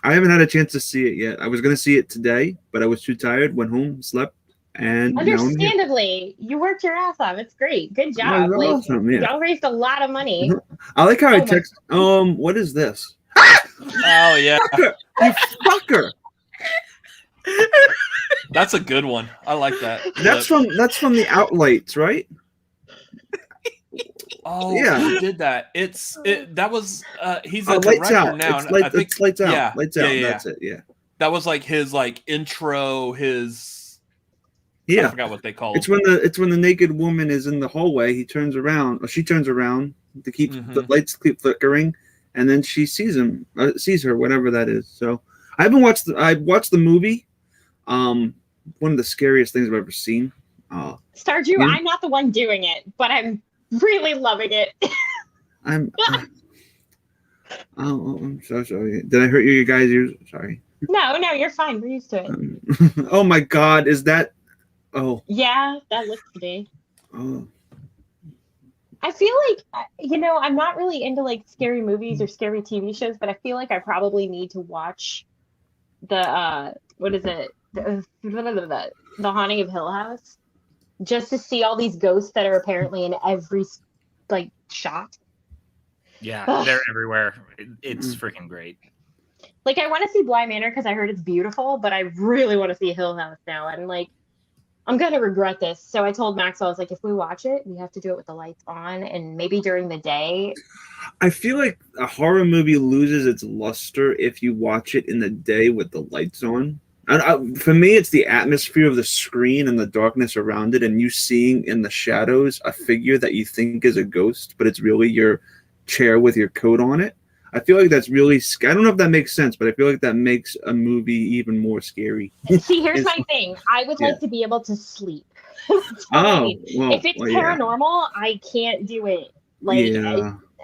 I haven't had a chance to see it yet. I was going to see it today, but I was too tired, went home, slept, and understandably, you worked your ass off. It's great. Good job. Awesome, yeah. Y'all raised a lot of money. I like how I text. What is this? Oh yeah, you fucker. That's a good one. I like that. That's from the Outlights, right? Oh yeah, he did that. That was he's a Lights director Out. now. It's Lights Out. Yeah, Lights Out. Yeah. That's it. Yeah. That was like his intro, his Yeah, I forgot what they call it's when the naked woman is in the hallway. He turns around, or she turns around to keep the lights keep flickering, and then she sees sees her, whatever that is. So I haven't watched. I watched the movie. One of the scariest things I've ever seen. Stardew, yeah. I'm not the one doing it, but I'm really loving it. I'm so sorry. Did I hurt you guys? Sorry. No, you're fine. We're used to it. Oh my God, is that? Oh. Yeah, that looks to be. Oh. I feel like, I'm not really into like scary movies or scary TV shows, but I feel like I probably need to watch the what is it? The Haunting of Hill House, just to see all these ghosts that are apparently in every like shot. Yeah, they're everywhere. It's freaking great. Like, I want to see Bly Manor because I heard it's beautiful, but I really want to see Hill House now. And like, I'm gonna regret this. So I told Maxwell, I was like, if we watch it, we have to do it with the lights on, and maybe during the day. I feel like a horror movie loses its luster if you watch it in the day with the lights on. For me, it's the atmosphere of the screen and the darkness around it, and you seeing in the shadows a figure that you think is a ghost, but it's really your chair with your coat on it. I feel like that's really I don't know if that makes sense, but I feel like that makes a movie even more scary. See, here's my thing. I would like to be able to sleep. Well, if it's paranormal, I can't do it. Like,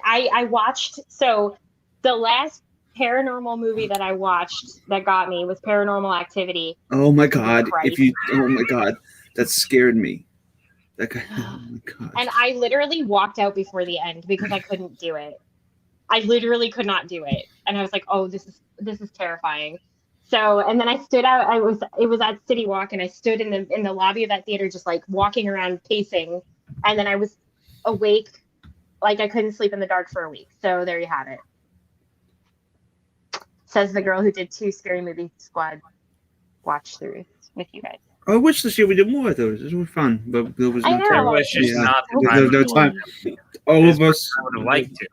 I watched, so the last paranormal movie that I watched that got me was Paranormal Activity. Oh my God. Oh my God. That scared me. That guy, oh my God. And I literally walked out before the end because I couldn't do it. I literally could not do it. And I was like, oh, this is terrifying. So, and then I stood out, it was at City Walk, and I stood in the lobby of that theater, just like walking around pacing. And then I was awake, like I couldn't sleep in the dark for a week. So there you have it. Says the girl who did 2 Scary Movie Squad watch throughs with you guys. I wish this year we did more of those. This was fun, but there was no time. There was just not the time. There was no time. All of us. I would have liked to.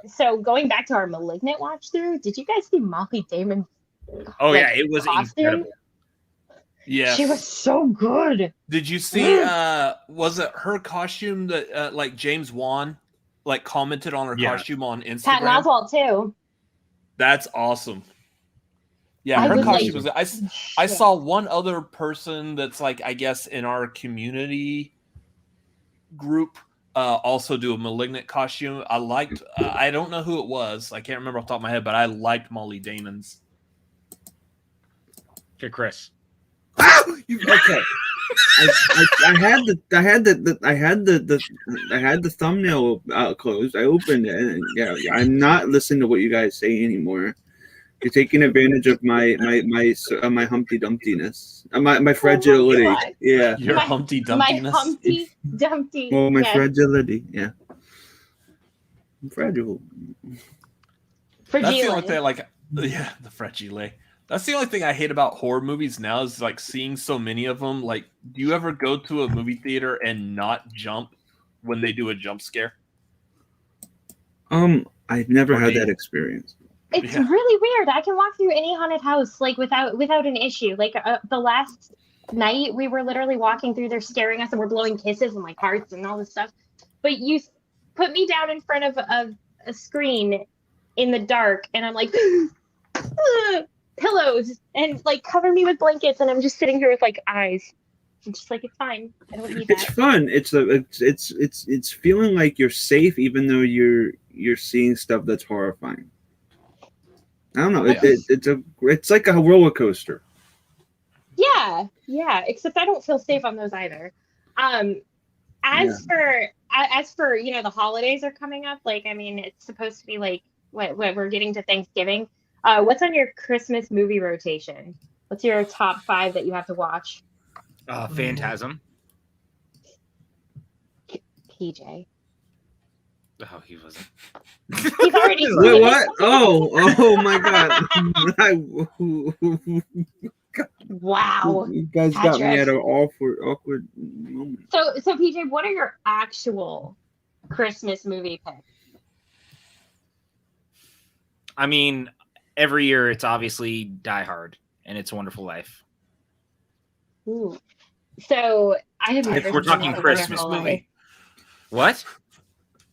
So going back to our Malignant watch through, did you guys see Molly Damon? Oh yeah, it was incredible. Yeah, she was so good. Did you see? Was it her costume that like James Wan like commented on her costume on Instagram? Patton Oswalt too. That's awesome. Yeah, her costume was. I saw one other person that's like, I guess in our community group also do a Malignant costume. I liked. I don't know who it was. I can't remember off the top of my head, but I liked Molly Damon's. Okay, Chris. Okay. I had the thumbnail closed. I opened it, and I'm not listening to what you guys say anymore. You're taking advantage of my Humpty Dumptiness, my fragility. Your Humpty Dumptiness. My Humpty Dumpty. Well, my fragility. Yeah, I'm fragile. That's the only thing. The fragile. That's the only thing I hate about horror movies now is like seeing so many of them. Like, do you ever go to a movie theater and not jump when they do a jump scare? I've never had that experience. It's really weird. I can walk through any haunted house like without an issue. Like the last night, we were literally walking through there, staring at us, and we're blowing kisses and like hearts and all this stuff. But you put me down in front of a screen in the dark, and I'm like. Pillows and like cover me with blankets, and I'm just sitting here with like eyes. I'm just like, it's fine. I don't need that. It's fun. It's feeling like you're safe, even though you're seeing stuff that's horrifying. I don't know. It's like a roller coaster. Yeah. Except I don't feel safe on those either. As for the holidays are coming up. Like, I mean, it's supposed to be like what we're getting to Thanksgiving. What's on your Christmas movie rotation? What's your top 5 that you have to watch? Phantasm. PJ. Oh, he wasn't. He's already. Wait, what? Oh my God! Wow. You guys got me at an awkward moment. So PJ, what are your actual Christmas movie picks? I mean, every year it's obviously Die Hard and It's a Wonderful Life. Ooh. So I have never. If we're seen talking that Christmas before. movie, what?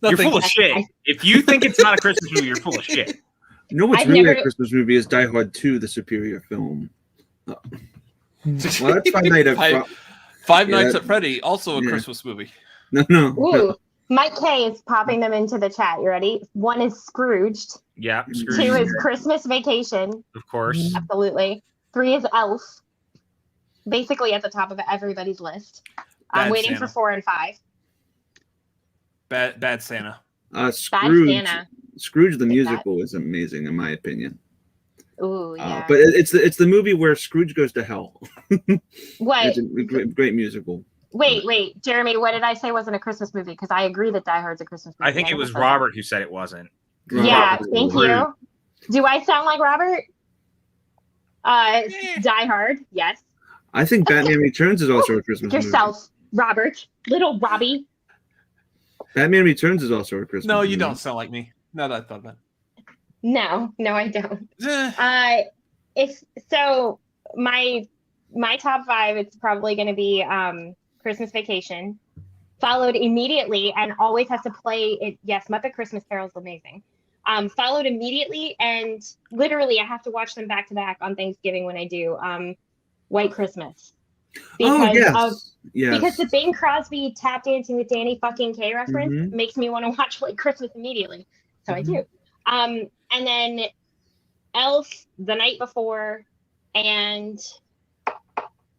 Nothing. You're full of shit. If you think it's not a Christmas movie, you're full of shit. You know what's I've really never- a Christmas movie is Die Hard 2, the superior film. Well, that's Five Nights at Five Nights at Freddy, also a Christmas movie. No. Ooh, Mike K is popping them into the chat. You ready? 1 is Scrooged. Yeah, 2 Scrooge. is Christmas Vacation. Of course. Absolutely. 3 is Elf. Basically at the top of everybody's list. I'm Bad waiting Santa. for 4 and 5. Bad Santa. Scrooge. Santa. Scrooge the musical is amazing in my opinion. Ooh, yeah. But it's the movie where Scrooge goes to hell. What? It's a great musical. Wait, Jeremy, what did I say wasn't a Christmas movie? Because I agree that Die Hard's a Christmas movie. I think it was Robert who said it wasn't. Yeah, thank you. Do I sound like Robert? Die Hard, yes. I think Batman Returns is also a Christmas movie. Yourself, Robert. Little Robbie. Batman Returns is also a Christmas No, movie. you don't sound like me. Now that I thought about No, I don't. it. If so, my top 5, it's probably going to be Christmas Vacation, followed immediately, and always has to play it. Yes, Muppet Christmas Carol is amazing. Followed immediately, and literally I have to watch them back to back on Thanksgiving when I do White Christmas. Because because the Bing Crosby tap dancing with Danny fucking K reference makes me want to watch White Christmas immediately. So I do. And then Elf the night before, and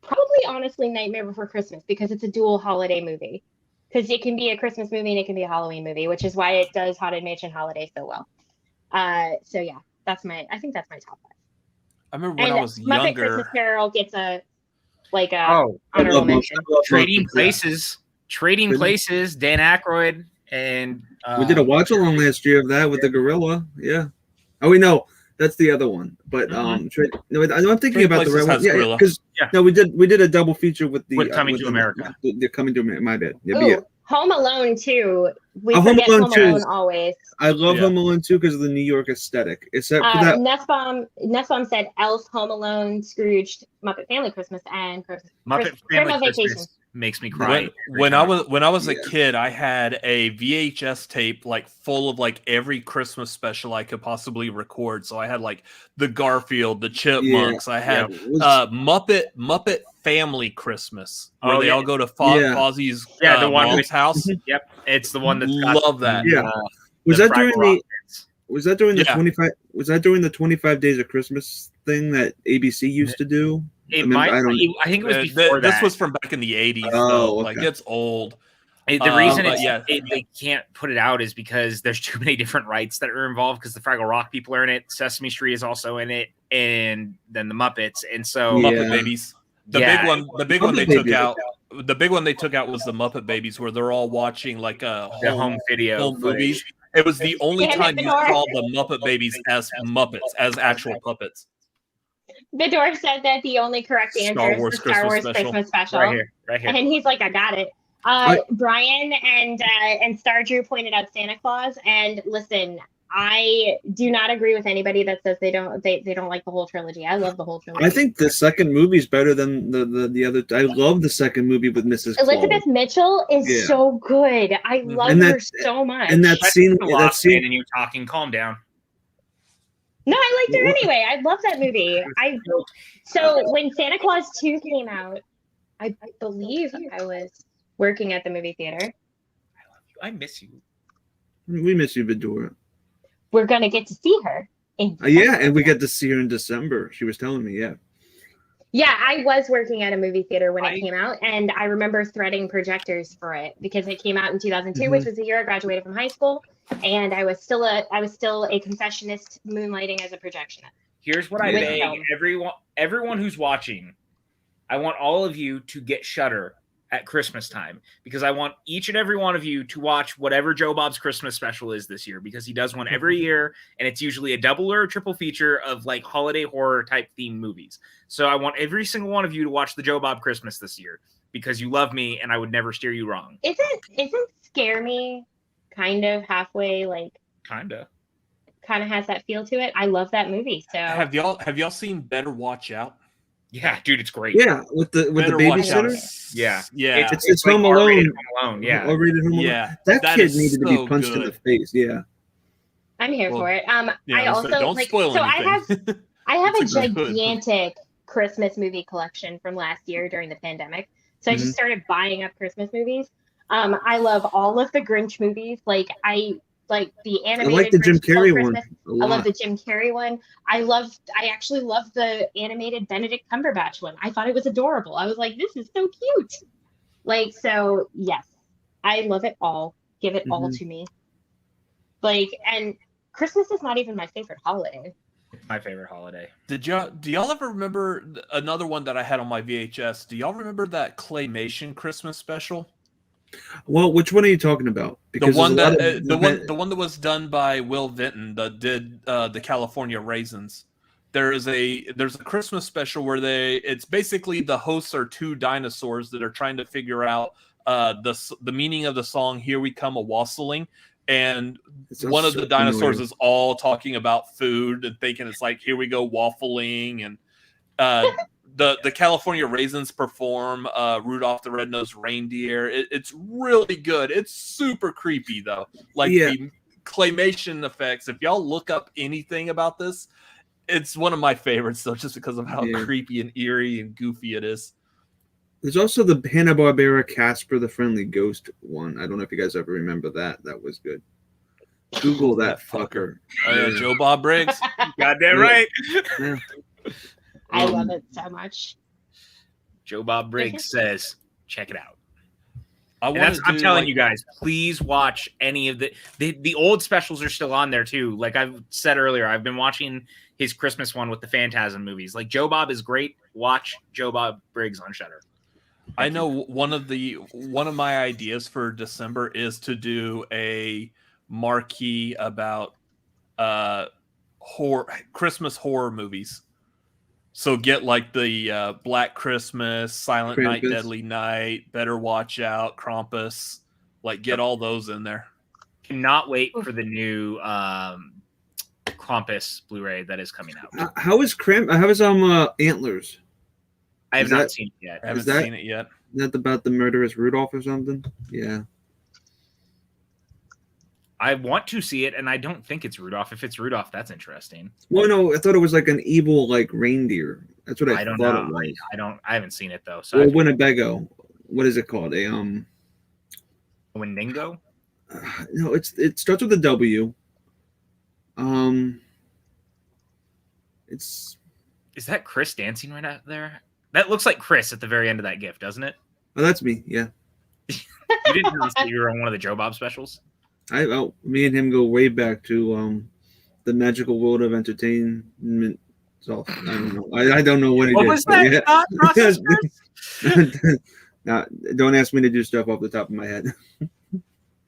probably honestly Nightmare Before Christmas, because it's a dual holiday movie. Because it can be a Christmas movie and it can be a Halloween movie, which is why it does Haunted Mansion Holiday so well. So yeah, I think that's my top 5. I remember when I was Muppet younger. Christmas Carol gets a honorable mention. Trading Places. Trading Places, Dan Aykroyd, and we did a watch along last year of that with the gorilla. Yeah. Oh, we know that's the other one. But I'm thinking about the right one. Yeah, because we did a double feature with the Coming to America. The Coming to America. My bad. Yeah, Ooh, Home Alone 2. We Home forget Alone Home 2 Alone is- always. I love Home Alone 2 because of the New York aesthetic. Except for that. Nussbaum said Elf, Home Alone, Scrooged, Muppet Family Christmas, and Muppet Family Christmas makes me cry. When I was a kid, I had a VHS tape like full of like every Christmas special I could possibly record. So I had like the Garfield, the Chipmunks. I had Muppet Family Christmas, where they all go to Fozzie's the one mom's house. Yep, it's the one that's love that. Yeah. Was that during the 25? Was that during the 25 Days of Christmas thing that ABC used to do? I think it was before that. This was from back in the 80s. Oh, though. okay. Like it's old. The reason they can't put it out is because there's too many different rights that are involved. Because the Fraggle Rock people are in it, Sesame Street is also in it, and then the Muppets, and so Muppet Babies. The big one they took out. The big one they took out was the Muppet Babies, where they're all watching like a home video movies. It was the only time you saw the Muppet Babies as Muppets, as actual puppets. Vidor said that the only correct answer is the Star Wars Christmas special. Right here. And he's like, I got it. Brian and Star Drew pointed out Santa Claus, and listen, I do not agree with anybody that says they don't like the whole trilogy. I love the whole trilogy. I think the second movie is better than the other. I love the second movie with Mrs. Elizabeth Mitchell is so good. I love her so much. And that scene, and you talking, calm down. No, I liked her anyway. I love that movie. So when Santa Claus 2 came out, I believe I was working at the movie theater. I miss you. We miss you, Vidor. We're gonna get to see her. Yeah, and we get to see her in December. She was telling me, yeah. Yeah, I was working at a movie theater when it came out, and I remember threading projectors for it because it came out in 2002, which was the year I graduated from high school, and I was still a concessionist moonlighting as a projectionist. Here's what I beg everyone who's watching. I want all of you to get Shudder at Christmas time, because I want each and every one of you to watch whatever Joe Bob's Christmas special is this year, because he does one every year, and it's usually a double or a triple feature of like holiday horror type theme movies. So I want every single one of you to watch the Joe Bob Christmas this year, because you love me and I would never steer you wrong. Isn't Scare Me kind of halfway kind of kind of has that feel to it? I love that movie. So have y'all seen Better Watch Out? Yeah, dude, it's great. Yeah, with the babysitter. Yeah, Yeah. It's like Home Alone. R-rated Home Alone. Yeah, R-rated Home Alone. Yeah, That kid is needed to so be punched in good. the face. Yeah. I'm here for it. Yeah, I also don't like. spoil So anything. I have a It's a good movie. gigantic Christmas movie collection from last year during the pandemic. So I just started buying up Christmas movies. I love all of the Grinch movies. Like I like the animated. I like the Jim Grinch Before Carrey one. Christmas. I love the Jim Carrey one. I actually love the animated Benedict Cumberbatch one. I thought it was adorable. I was like, this is so cute. Like, so yes, I love it all. Give it all to me. Like, and Christmas is not even my favorite holiday. My favorite holiday. Do y'all ever remember another one that I had on my VHS? Do y'all remember that Claymation Christmas special? Well, which one are you talking about? The one that was done by Will Vinton that did the California Raisins. There's a Christmas special where it's basically the hosts are two dinosaurs that are trying to figure out the meaning of the song "Here We Come a Wassailing," and one of the dinosaurs is all talking about food and thinking it's like "Here we go waffling," and the California Raisins perform Rudolph the Red-Nosed Reindeer. It's really good. It's super creepy though. Like the claymation effects. If y'all look up anything about this, it's one of my favorites though, just because of how creepy and eerie and goofy it is. There's also the Hanna-Barbera Casper the Friendly Ghost one. I don't know if you guys ever remember that. That was good. Google that fucker. Oh yeah, Joe Bob Briggs. Goddamn right. Yeah. I love it so much. Joe Bob Briggs says, check it out. I'm telling you guys, please watch any of the old specials are still on there too. Like I've said earlier, I've been watching his Christmas one with the Phantasm movies. Like Joe Bob is great. Watch Joe Bob Briggs on Shudder. I know one of my ideas for December is to do a marquee about Christmas horror movies. So get like the Black Christmas, Silent Krampus. Night, Deadly Night, Better Watch Out, Krampus. Like get all those in there. Cannot wait for the new Krampus Blu-ray that is coming out. How is Antlers? I have not seen it yet. I haven't seen it yet. Is that about the murderous Rudolph or something? Yeah. I want to see it, and I don't think it's Rudolph. If it's Rudolph, that's interesting. Well, no, I thought it was like an evil, like reindeer. That's what I don't thought know. it was. I haven't seen it though. So Well, Winnebago. What is it called? A Wendigo? No, it starts with a W. Is that Chris dancing right out there? That looks like Chris at the very end of that GIF, doesn't it? Oh, that's me. Yeah. You didn't know that you were on one of the Joe Bob specials? Me and him go way back to the magical world of entertainment. So I don't know. I don't know what it is. What was that? Yeah. Don't ask me to do stuff off the top of my head.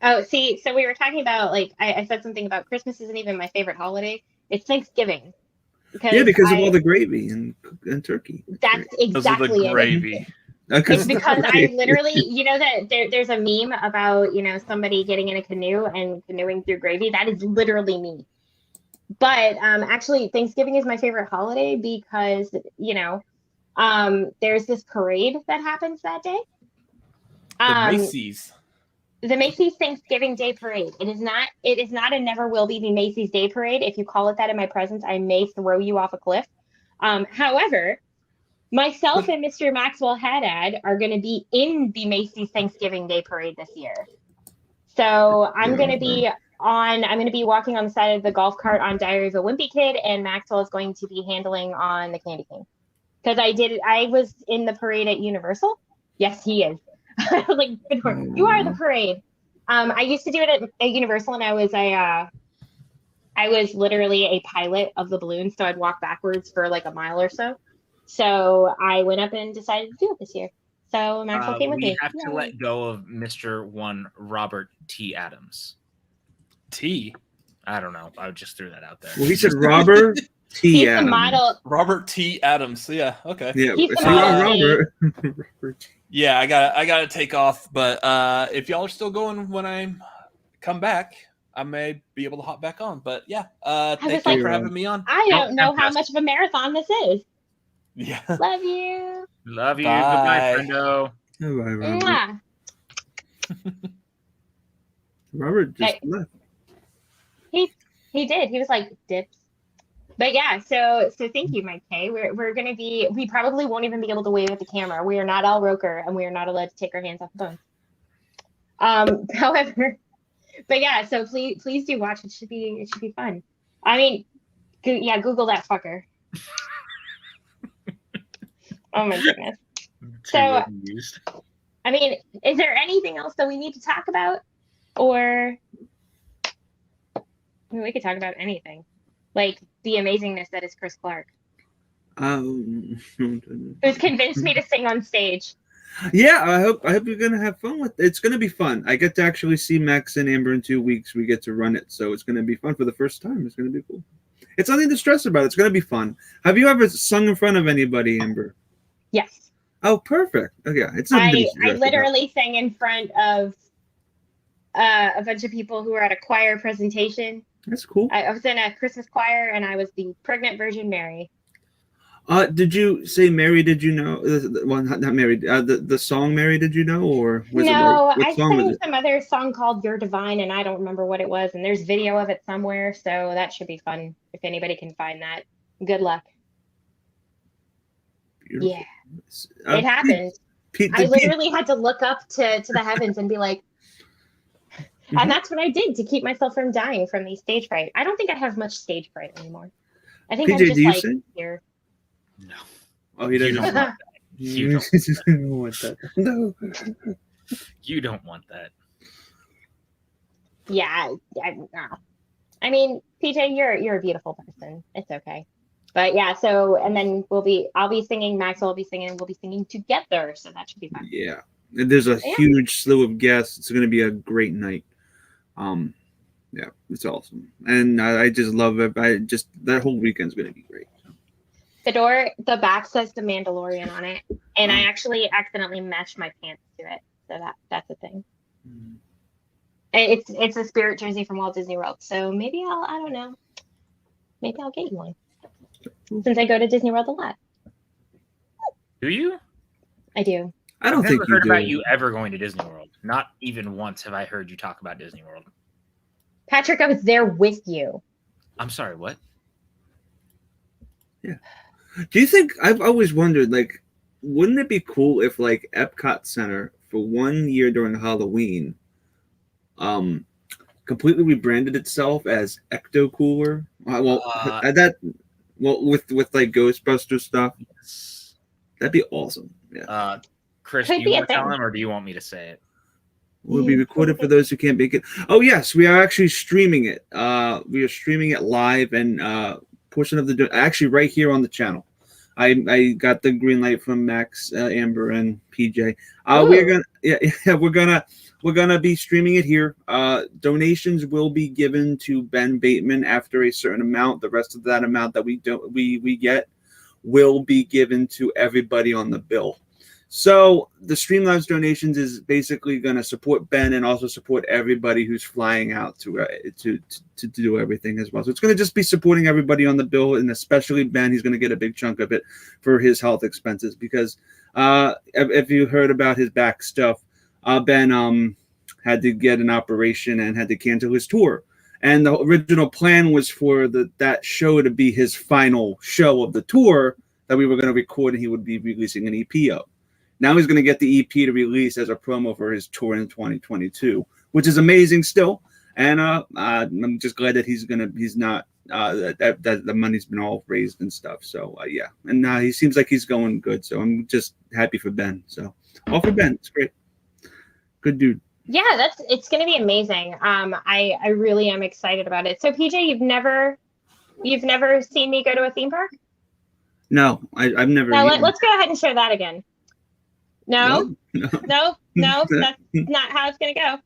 Oh, see, so we were talking about like I said something about Christmas isn't even my favorite holiday. It's Thanksgiving. Because of all the gravy and turkey. That's exactly gravy. It's because I literally, that there's a meme about, somebody getting in a canoe and canoeing through gravy. That is literally me. But actually, Thanksgiving is my favorite holiday because, there's this parade that happens that day. The Macy's Thanksgiving Day Parade. It is not and never will be the Macy's Day Parade. If you call it that in my presence, I may throw you off a cliff. However, myself and Mr. Maxwell Haddad are going to be in the Macy's Thanksgiving Day Parade this year. So I'm going to be walking on the side of the golf cart on Diary of a Wimpy Kid, and Maxwell is going to be handling on the Candy King. Because I was in the parade at Universal. Yes, he is. Like, you are the parade. I used to do it at Universal, and I was literally a pilot of the balloon, so I'd walk backwards for like a mile or so. So I went up and decided to do it this year. So Maxwell came with me. We have to let go of Mr. One Robert T. Adams. T? I don't know. I just threw that out there. Well, he said Robert T. He's Adams. the model. Robert T. Adams. Yeah. Okay. Yeah. He's the model. Robert. Yeah, I gotta take off. But if y'all are still going when I come back, I may be able to hop back on. But yeah, thank you for having me on. I don't know how much of a marathon this is. Yeah. Love you. Love you. Bye. Goodbye, friendo. Bye, Robert. Mwah. Robert just Hey. left. He did. He was like dips. But yeah, so thank you, Mike K. We're gonna be, we probably won't even be able to wave at the camera. We are not Al Roker, and we are not allowed to take our hands off the phone. However, but yeah, so please do watch. It should be fun. I mean, Google that fucker. Oh my goodness. So, I mean, is there anything else that we need to talk about, or I mean, we could talk about anything, like the amazingness that is Chris Clark, who's convinced me to sing on stage. Yeah, I hope you're gonna have fun with it. It's gonna be fun. I get to actually see Max and Amber in 2 weeks. We get to run it, so it's gonna be fun for the first time. It's gonna be cool. It's nothing to stress about. It's gonna be fun. Have you ever sung in front of anybody, Amber? Yes. Oh, perfect. Okay, it's nothing to be I stressed literally sang in front of a bunch of people who were at a choir presentation. That's cool. I was in a Christmas choir, and I was the pregnant Virgin Mary. Did you say Mary? Did you know? Well, not Mary. The song Mary. Did you know, or was No, it like, I sang some other song called "You're Divine," and I don't remember what it was. And there's video of it somewhere, so that should be fun if anybody can find that. Good luck. Beautiful. Yeah, it happened. I literally had to look up to the heavens and be like, and that's what I did to keep myself from dying from the stage fright. I don't think I have much stage fright anymore. I think PJ, I'm just do you like sing? here. No. Oh, he doesn't want that. You don't want that. No. You don't want that. Yeah, no. I mean, PJ, you're a beautiful person. It's okay. But yeah, so and then I'll be singing, Maxwell will be singing, and we'll be singing together. So that should be fun. Yeah. And there's a huge slew of guests. It's gonna be a great night. Yeah, it's awesome. And I just love it. That whole weekend's gonna be great. The back says The Mandalorian on it, and I actually accidentally matched my pants to it. So that's a thing. It's a spirit jersey from Walt Disney World. So maybe I don't know. Maybe I'll get you one. Since I go to Disney World a lot. Do you? I do. I don't I've think never you heard do. about you ever going to Disney World. Not even once have I heard you talk about Disney World. Patrick, I was there with you. I'm sorry, what? Yeah. Do you think, I've always wondered, like, wouldn't it be cool if, like, Epcot Center for 1 year during Halloween completely rebranded itself as Ecto Cooler? With like Ghostbuster stuff. That'd be awesome. Yeah. Chris, do you want to tell him, or do you want me to say it? Will be recorded for those who can't make it. Oh yes, we are actually streaming it. We are streaming it live, and portion of the actually right here on the channel. I got the green light from Max, Amber, and PJ. We're gonna be streaming it here. Donations will be given to Ben Bateman after a certain amount. The rest of that amount that we get will be given to everybody on the bill. So the Streamlabs donations is basically going to support Ben and also support everybody who's flying out to do everything as well. So it's going to just be supporting everybody on the bill, and especially Ben. He's going to get a big chunk of it for his health expenses because if you heard about his back stuff, Ben had to get an operation and had to cancel his tour. And the original plan was for that show to be his final show of the tour that we were going to record, and he would be releasing an EPO. Now he's going to get the EP to release as a promo for his tour in 2022, which is amazing still. And I'm just glad that he's not that the money's been all raised and stuff. So yeah, and he seems like he's going good. So I'm just happy for Ben. So all for Ben. It's great. Good dude. Yeah, it's going to be amazing. I really am excited about it. So PJ, you've never seen me go to a theme park? No, I've never. Now let's go ahead and show that again. No, no, that's not how it's going to go.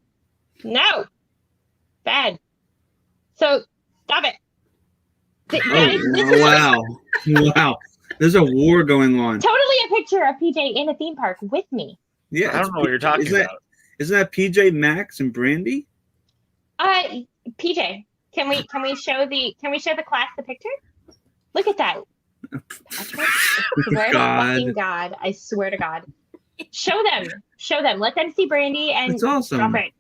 No, bad. So stop it. Wow. There's a war going on. Totally a picture of PJ in a theme park with me. Yeah, I don't know what you're talking about. Isn't that PJ, Max, and Brandy? PJ, can we show the class the picture? Look at that. Patrick, I swear to fucking God. I swear to God. Show them. Let them see Brandy and It's awesome. drop it.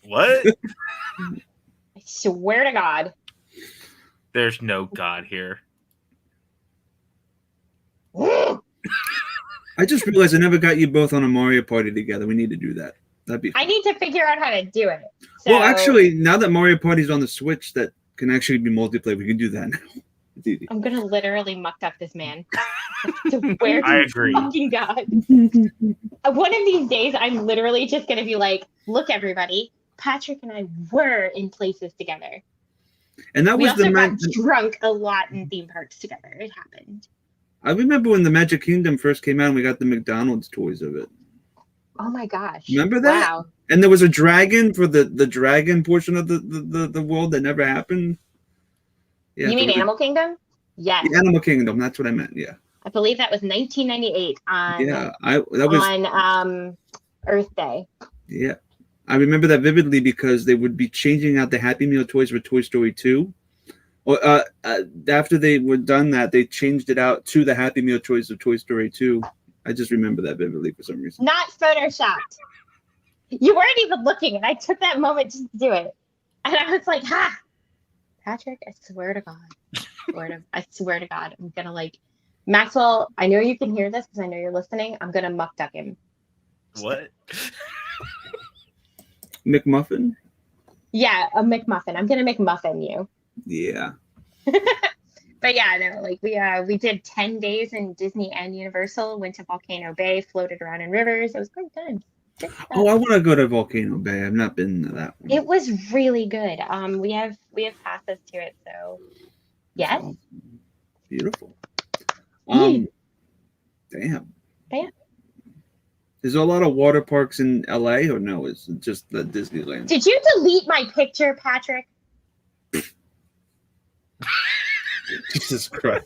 What? I swear to God. There's no God here. I just realized I never got you both on a Mario Party together. We need to do that. That'd be fun. I need to figure out how to do it. So, Well, actually, now that Mario Party's on the Switch, that can actually be multiplayer. We can do that now. It's easy. I'm gonna literally muck up this man. I agree. Fucking God. One of these days, I'm literally just gonna be like, "Look, everybody, Patrick and I were in places together. And that We was also the got drunk a lot in theme parks together. It happened. I remember when the Magic Kingdom first came out and we got the McDonald's toys of it. Oh my gosh! Remember that? Wow. And there was a dragon for the dragon portion of the world that never happened. Yeah, You mean Animal Kingdom? Yes. The Animal Kingdom. That's what I meant. Yeah. I believe that was 1998 on That was on Earth Day. Yeah, I remember that vividly because they would be changing out the Happy Meal toys for Toy Story 2. Or after they were done that, they changed it out to the Happy Meal toys of Toy Story 2. I just remember that vividly for some reason. Not photoshopped. You weren't even looking, and I took that moment just to do it. And I was like, "Ha, Patrick! I swear to God, I swear to God, I'm gonna like Maxwell. I know you can hear this because I know you're listening. I'm gonna muck duck him." What? McMuffin? Yeah, a McMuffin. I'm gonna McMuffin you. Yeah. But yeah, no, like we did 10 days in Disney and Universal, went to Volcano Bay, floated around in rivers. It was great time. Oh, I want to go to Volcano Bay. I've not been to that one. It was really good. We have passes to it, so yes. Oh, beautiful. Mm. Damn. Yeah. Is there a lot of water parks in LA or no? Is it just the Disneyland? Did you delete my picture, Patrick? Jesus Christ.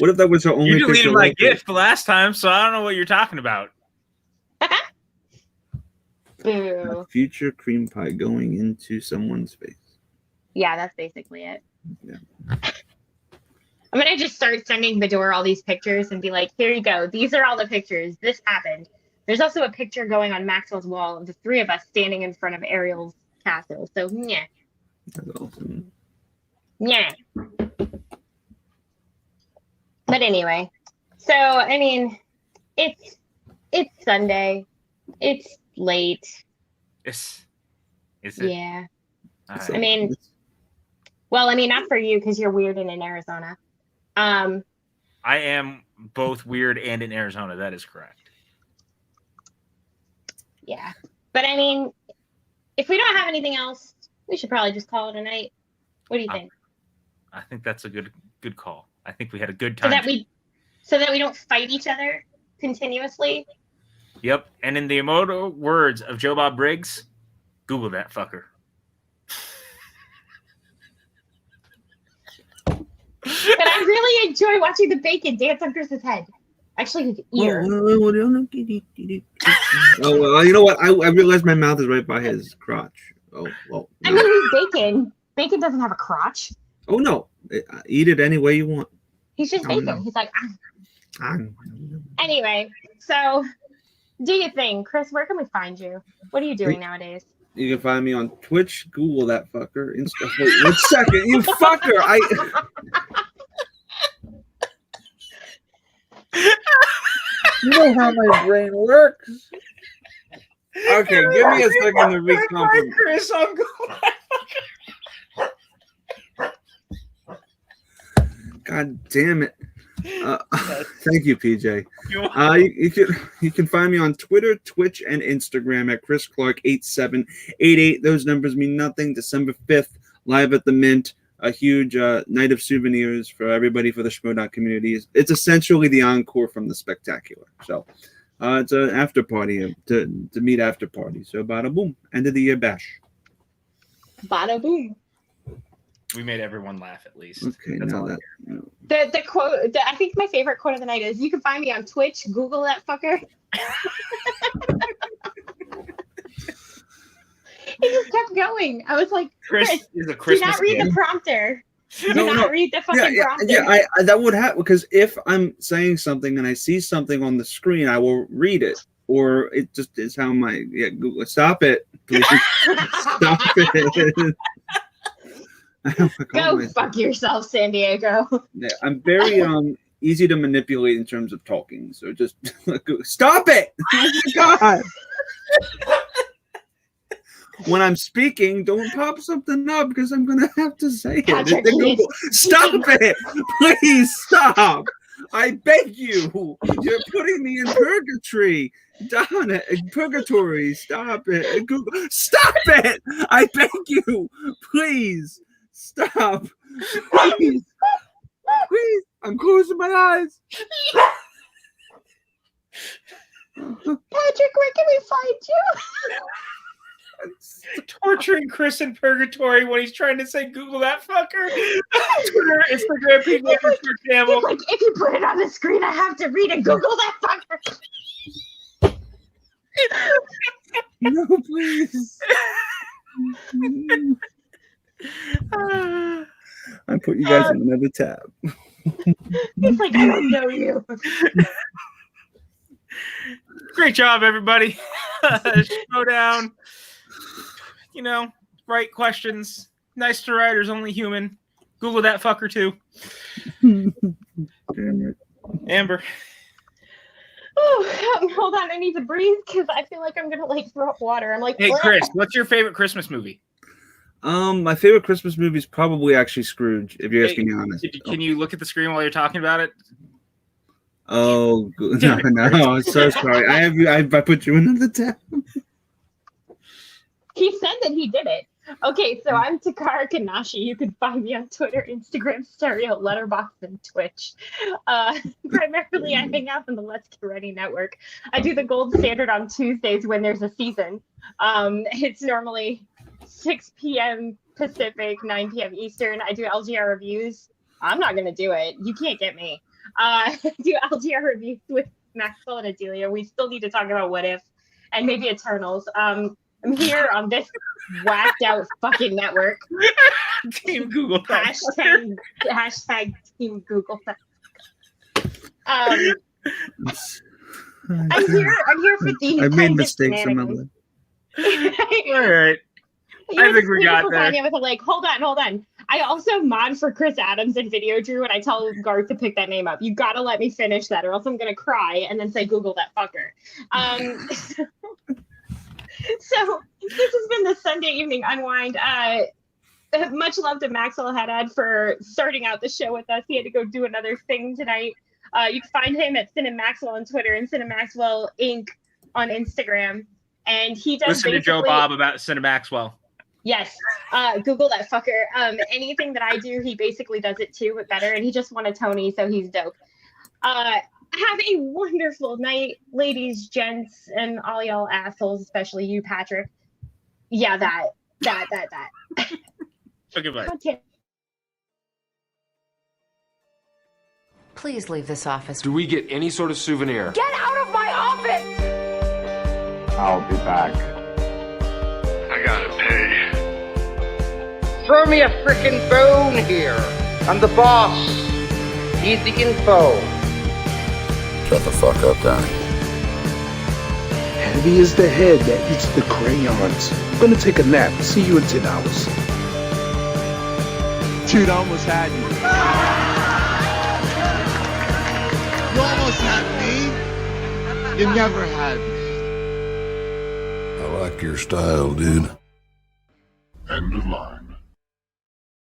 What if that was her only You deleted picture my like gift last time, so I don't know what you're talking about. Boo. A future cream pie going into someone's face. Yeah, that's basically it. Yeah. I'm gonna just start sending Bador all these pictures and be like, "Here you go. These are all the pictures. This happened." There's also a picture going on Maxwell's wall of the three of us standing in front of Ariel's castle. So yeah. That's awesome. Yeah. But anyway, so I mean, it's Sunday. It's late. Is it? Yeah. All right. I mean, well, I mean, not for you because you're weird and in Arizona. I am both weird and in Arizona. That is correct. Yeah. But I mean, if we don't have anything else, we should probably just call it a night. What do you think? I think that's a good call. I think we had a good So time. that we don't fight each other continuously. Yep. And in the immortal words of Joe Bob Briggs, Google that fucker. But I really enjoy watching the bacon dance on Chris's head. Actually, his ear. Oh, well, you know what? I realized my mouth is right by his crotch. Oh, well. I mean, he's bacon. Bacon doesn't have a crotch. Oh, no. Eat it any way you want. He's just bacon. no. He's like, ah. Anyway, so do your thing. Chris, where can we find you? What are you doing nowadays? You can find me on Twitch. Google that fucker. Wait, 1 second. You fucker. You know how my brain works. Okay, give me a second to recomprehend. Chris, I'm going. God damn it. Thank you, PJ. You can find me on Twitter, Twitch, and Instagram at ChrisClark8788. Those numbers mean nothing. December 5th, live at the Mint. A huge night of souvenirs for everybody for the Schmodoc community. It's essentially the encore from the Spectacular. So it's an after party to meet after party. So bada boom, end of the year bash. Bada boom. We made everyone laugh at least. Okay, That's now all. that. The quote. I think my favorite quote of the night is, "You can find me on Twitch. Google that fucker." He just kept going. I was like, Chris is a do Christmas not read the gift. prompter. not read the fucking prompting? I that would happen because if I'm saying something and I see something on the screen, I will read it, or it just is how my Google. Stop it, please. Stop it. Go fuck yourself, San Diego. Yeah, I'm very easy to manipulate in terms of talking, so just stop it. Oh my God. When I'm speaking, don't pop something up because I'm gonna have to say Patrick, it. Stop it! Please stop! I beg you! You're putting me in purgatory. Down it, purgatory. Stop it! Google, stop it! I beg you! Please stop! Please, please! I'm closing my eyes. Patrick, where can we find you? Torturing Chris in purgatory when he's trying to say Google that fucker. Twitter, Instagram, people like, Campbell. Like, if you put it on the screen, I have to read and Google that fucker. No, please. I put you guys in another tab. He's like, I don't know you. Great job, everybody. Showdown. You know, right questions. Nice to writers, only human. Google that fucker too. Damn it. Amber. Oh, hold on. I need to breathe because I feel like I'm gonna like throw up water. I'm like, hey, Chris, what's your favorite Christmas movie? My favorite Christmas movie is probably actually Scrooge. If you're asking me honest. Can you look at the screen while you're talking about it? Oh no! I'm so sorry. I put you in another tab. He said that he did it. Okay, so I'm Takara Kanashi. You can find me on Twitter, Instagram, Stereo, Letterboxd, and Twitch. Primarily, I hang out on the Let's Get Ready network. I do the Gold Standard on Tuesdays when there's a season. It's normally 6 p.m. Pacific, 9 p.m. Eastern. I do LGR reviews. I'm not going to do it. You can't get me. I do LGR reviews with Maxwell and Adelia. We still need to talk about What If and maybe Eternals. I'm here on this whacked out fucking network. Team Google. Hashtag Team Google. I'm here for these. I've made mistakes in my life. All right. I think we got there. With a, like, hold on. I also mod for Chris Adams and Video Drew, and I tell Garth to pick that name up. You gotta let me finish that, or else I'm gonna cry and then say Google that fucker. So this has been the Sunday evening unwind. Much love to Maxwell Haddad for starting out the show with us. He had to go do another thing tonight. You can find him at Cinem Maxwell on Twitter and Cinem Maxwell Inc. on Instagram. And he does listen to Joe Bob about Cinem Maxwell. Yes. Google that fucker. Anything that I do, he basically does it too, but better. And he just won a Tony, so he's dope. Have a wonderful night, ladies, gents, and all y'all assholes, especially you, Patrick. Yeah, that. Okay, bye. Please leave this office. Do we get any sort of souvenir? Get out of my office! I'll be back. I gotta pay. Throw me a frickin' bone here. I'm the boss. Need the info. Shut the fuck up, Donnie. Heavy is the head that eats the crayons. I'm gonna take a nap. See you in 10 hours. Dude, I almost had you. You almost had me. You never had me. I like your style, dude. End of line.